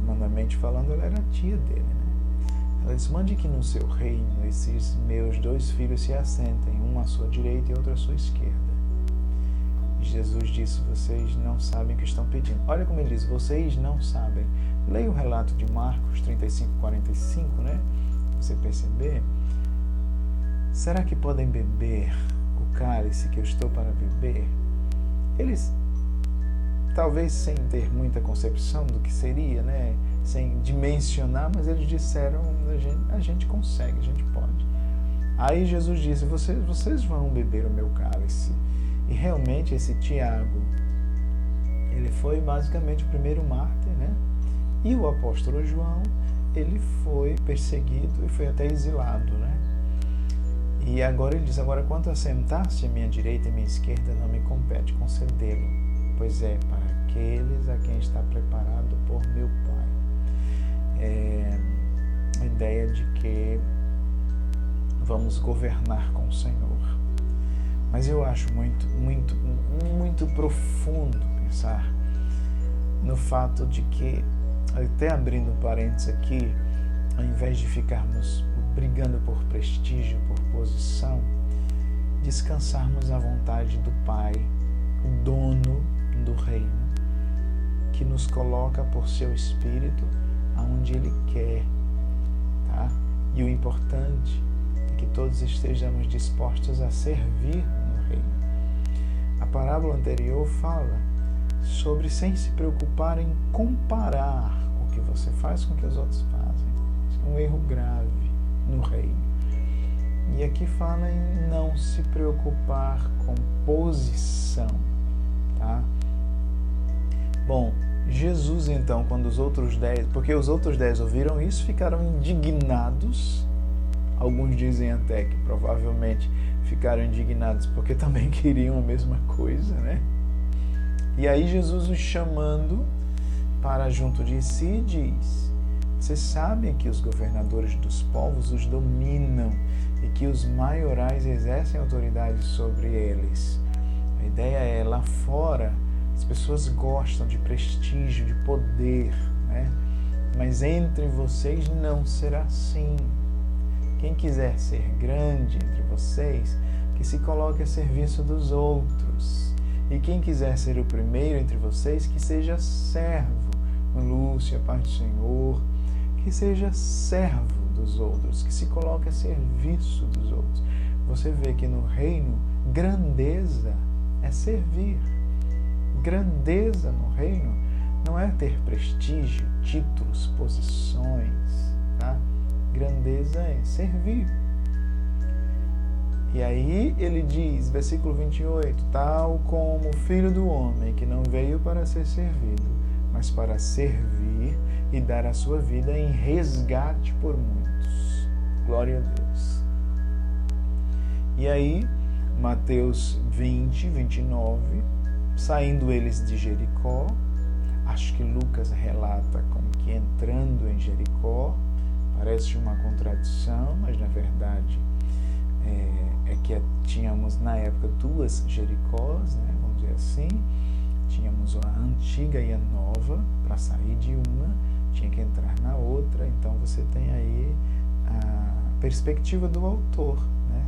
Humanamente falando, ela era a tia dele, né? Ela disse: mande que no seu reino esses meus 2 filhos se assentem, um à sua direita e outro à sua esquerda. Jesus disse: vocês não sabem o que estão pedindo. Olha como ele diz: vocês não sabem. Leia o relato de Marcos 35:45, né? Você perceber. Será que podem beber o cálice que eu estou para beber? Eles, talvez sem ter muita concepção do que seria, né? Sem dimensionar, mas eles disseram: a gente consegue, a gente pode. Aí Jesus disse: vocês vão beber o meu cálice. E realmente esse Tiago, ele foi basicamente o primeiro mártir, né? E o apóstolo João, ele foi perseguido e foi até exilado, né? E agora ele diz: agora quanto a sentar-se à minha direita e à minha esquerda, não me compete concedê-lo, pois é para aqueles a quem está preparado por meu Pai. É a ideia de que vamos governar com o Senhor. Mas eu acho muito, muito, muito profundo pensar no fato de que, até abrindo um parênteses aqui, ao invés de ficarmos brigando por prestígio, por posição, descansarmos à vontade do Pai, o dono do reino, que nos coloca por seu Espírito aonde Ele quer, tá? E o importante é que todos estejamos dispostos a servir no reino. A parábola anterior fala sobre sem se preocupar em comparar o que você faz com o que os outros fazem. Isso é um erro grave no reino. E aqui fala em não se preocupar com posição, tá? Bom, Jesus então, quando os outros 10, porque os outros 10 ouviram isso, ficaram indignados. Alguns dizem até que provavelmente ficaram indignados porque também queriam a mesma coisa, né? E aí Jesus os chamando para junto de si diz: vocês sabem que os governadores dos povos os dominam e que os maiorais exercem autoridade sobre eles. A ideia é, lá fora, as pessoas gostam de prestígio, de poder, né? Mas entre vocês não será assim. Quem quiser ser grande entre vocês, que se coloque a serviço dos outros. E quem quiser ser o primeiro entre vocês, que seja servo. Lúcia, Pai do Senhor, que seja servo dos outros, que se coloque a serviço dos outros. Você vê que no reino, grandeza é servir. Grandeza no reino não é ter prestígio, títulos, posições, tá? Grandeza é servir. E aí ele diz, versículo 28, tal como o Filho do Homem, que não veio para ser servido, mas para servir e dar a sua vida em resgate por muitos. Glória a Deus. E aí, Mateus 20, 29, saindo eles de Jericó, acho que Lucas relata como que entrando em Jericó, parece uma contradição, mas na verdade é que tínhamos na época duas Jericós, né, vamos dizer assim. Tínhamos a antiga e a nova. Para sair de uma, tinha que entrar na outra. Então você tem aí a perspectiva do autor, né?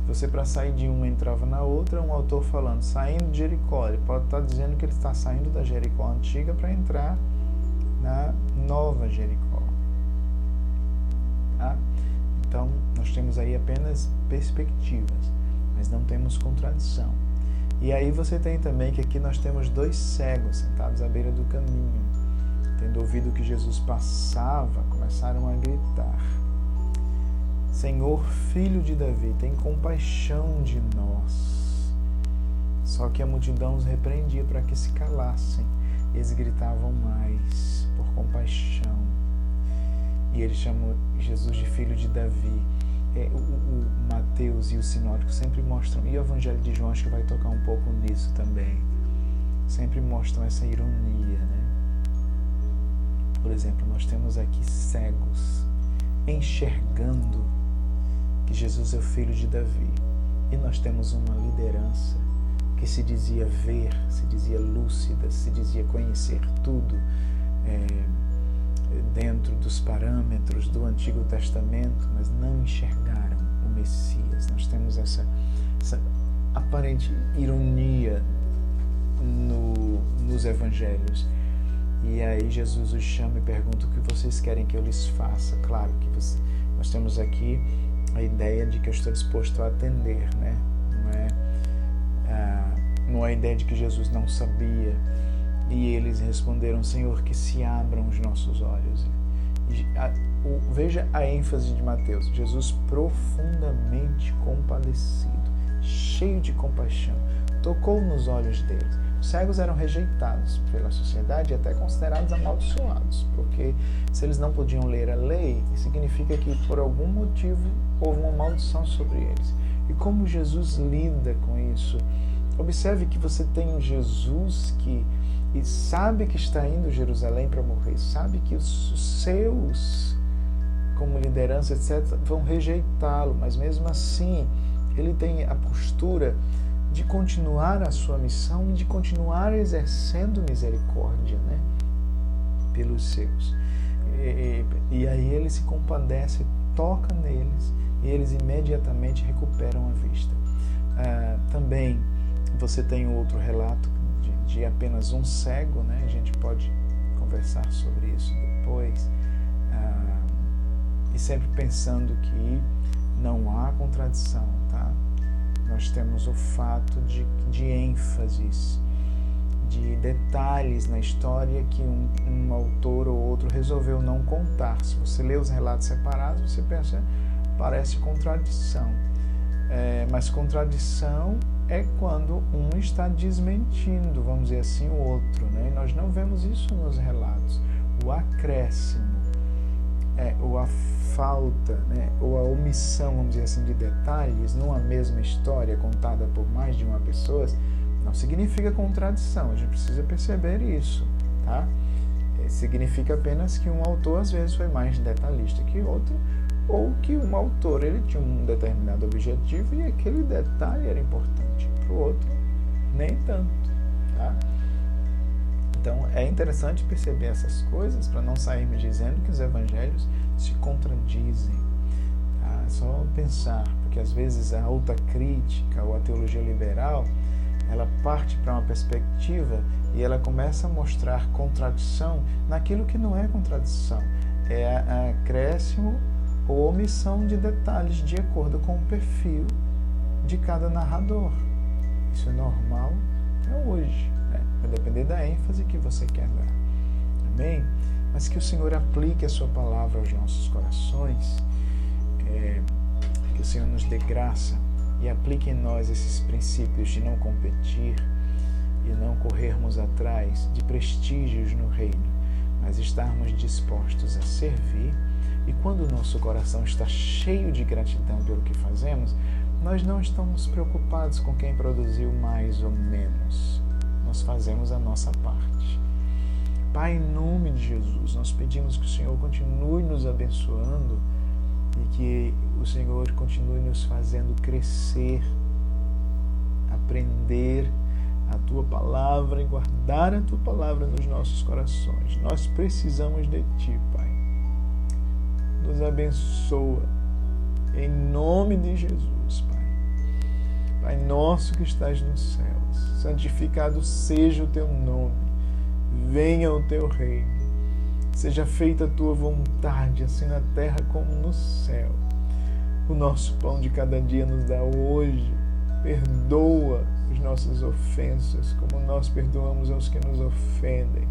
Se você, para sair de uma, entrava na outra, um autor falando, saindo de Jericó, ele pode estar dizendo que ele está saindo da Jericó antiga para entrar na nova Jericó. Tá? Então, nós temos aí apenas perspectivas, mas não temos contradição. E aí você tem também que aqui nós temos dois cegos sentados à beira do caminho. Tendo ouvido que Jesus passava, começaram a gritar: Senhor, Filho de Davi, tem compaixão de nós. Só que a multidão os repreendia para que se calassem. Eles gritavam mais, por compaixão. E ele chamou Jesus de Filho de Davi. O Mateus e o Sinótico sempre mostram, e o Evangelho de João acho que vai tocar um pouco nisso também, sempre mostram essa ironia, né? Por exemplo, nós temos aqui cegos enxergando que Jesus é o Filho de Davi, e nós temos uma liderança que se dizia ver, se dizia lúcida, se dizia conhecer tudo, dentro dos parâmetros do Antigo Testamento, mas não enxergaram o Messias. Nós temos essa aparente ironia nos Evangelhos. E aí Jesus os chama e pergunta: o que vocês querem que eu lhes faça? Claro que nós temos aqui a ideia de que eu estou disposto a atender, né? Não é a ideia de que Jesus não sabia. E eles responderam: Senhor, que se abram os nossos olhos. Veja a ênfase de Mateus. Jesus profundamente compadecido, cheio de compaixão, tocou nos olhos deles. Os cegos eram rejeitados pela sociedade e até considerados amaldiçoados, porque se eles não podiam ler a lei, significa que por algum motivo houve uma maldição sobre eles. E como Jesus lida com isso? Observe que você tem um Jesus que sabe que está indo a Jerusalém para morrer, sabe que os seus, como liderança, etc., vão rejeitá-lo, mas mesmo assim ele tem a postura de continuar a sua missão e de continuar exercendo misericórdia, né, pelos seus. E aí ele se compadece, toca neles e eles imediatamente recuperam a vista. Também você tem outro relato de apenas um cego, né? A gente pode conversar sobre isso depois, e sempre pensando que não há contradição, tá? Nós temos o fato de ênfases, de detalhes na história que um autor ou outro resolveu não contar. Se você lê os relatos separados, você pensa, parece contradição. Mas contradição é quando um está desmentindo, vamos dizer assim, o outro, né? E nós não vemos isso nos relatos. O acréscimo, ou a falta, né? Ou a omissão, vamos dizer assim, de detalhes numa mesma história contada por mais de uma pessoa, não significa contradição. A gente precisa perceber isso, tá? Significa apenas que um autor às vezes foi mais detalhista que outro, ou que um autor ele tinha um determinado objetivo e aquele detalhe era importante, para o outro nem tanto, tá? Então é interessante perceber essas coisas para não sairmos dizendo que os evangelhos se contradizem, tá? É só pensar, porque às vezes a autocrítica ou a teologia liberal ela parte para uma perspectiva e ela começa a mostrar contradição naquilo que não é contradição, é acréscimo ou omissão de detalhes de acordo com o perfil de cada narrador. Isso é normal até hoje, né? Vai depender da ênfase que você quer dar. Amém? Mas que o Senhor aplique a sua palavra aos nossos corações, que o Senhor nos dê graça e aplique em nós esses princípios de não competir e não corrermos atrás de prestígios no reino, mas estarmos dispostos a servir. E quando o nosso coração está cheio de gratidão pelo que fazemos, nós não estamos preocupados com quem produziu mais ou menos. Nós fazemos a nossa parte. Pai, em nome de Jesus, nós pedimos que o Senhor continue nos abençoando e que o Senhor continue nos fazendo crescer, aprender a Tua Palavra e guardar a Tua Palavra nos nossos corações. Nós precisamos de Ti, Pai. Nos abençoa, em nome de Jesus, Pai. Pai nosso que estás nos céus, santificado seja o Teu nome, venha o Teu reino, seja feita a Tua vontade, assim na terra como no céu. O nosso pão de cada dia nos dá hoje, perdoa as nossas ofensas, como nós perdoamos aos que nos ofendem.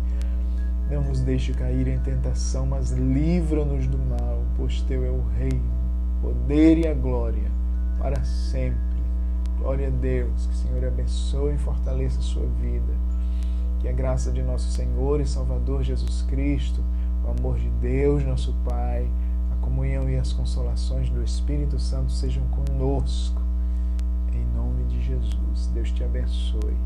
Não nos deixe cair em tentação, mas livra-nos do mal, pois Teu é o reino, o poder e a glória, para sempre. Glória a Deus, que o Senhor abençoe e fortaleça a sua vida. Que a graça de nosso Senhor e Salvador Jesus Cristo, o amor de Deus, nosso Pai, a comunhão e as consolações do Espírito Santo sejam conosco. Em nome de Jesus, Deus te abençoe.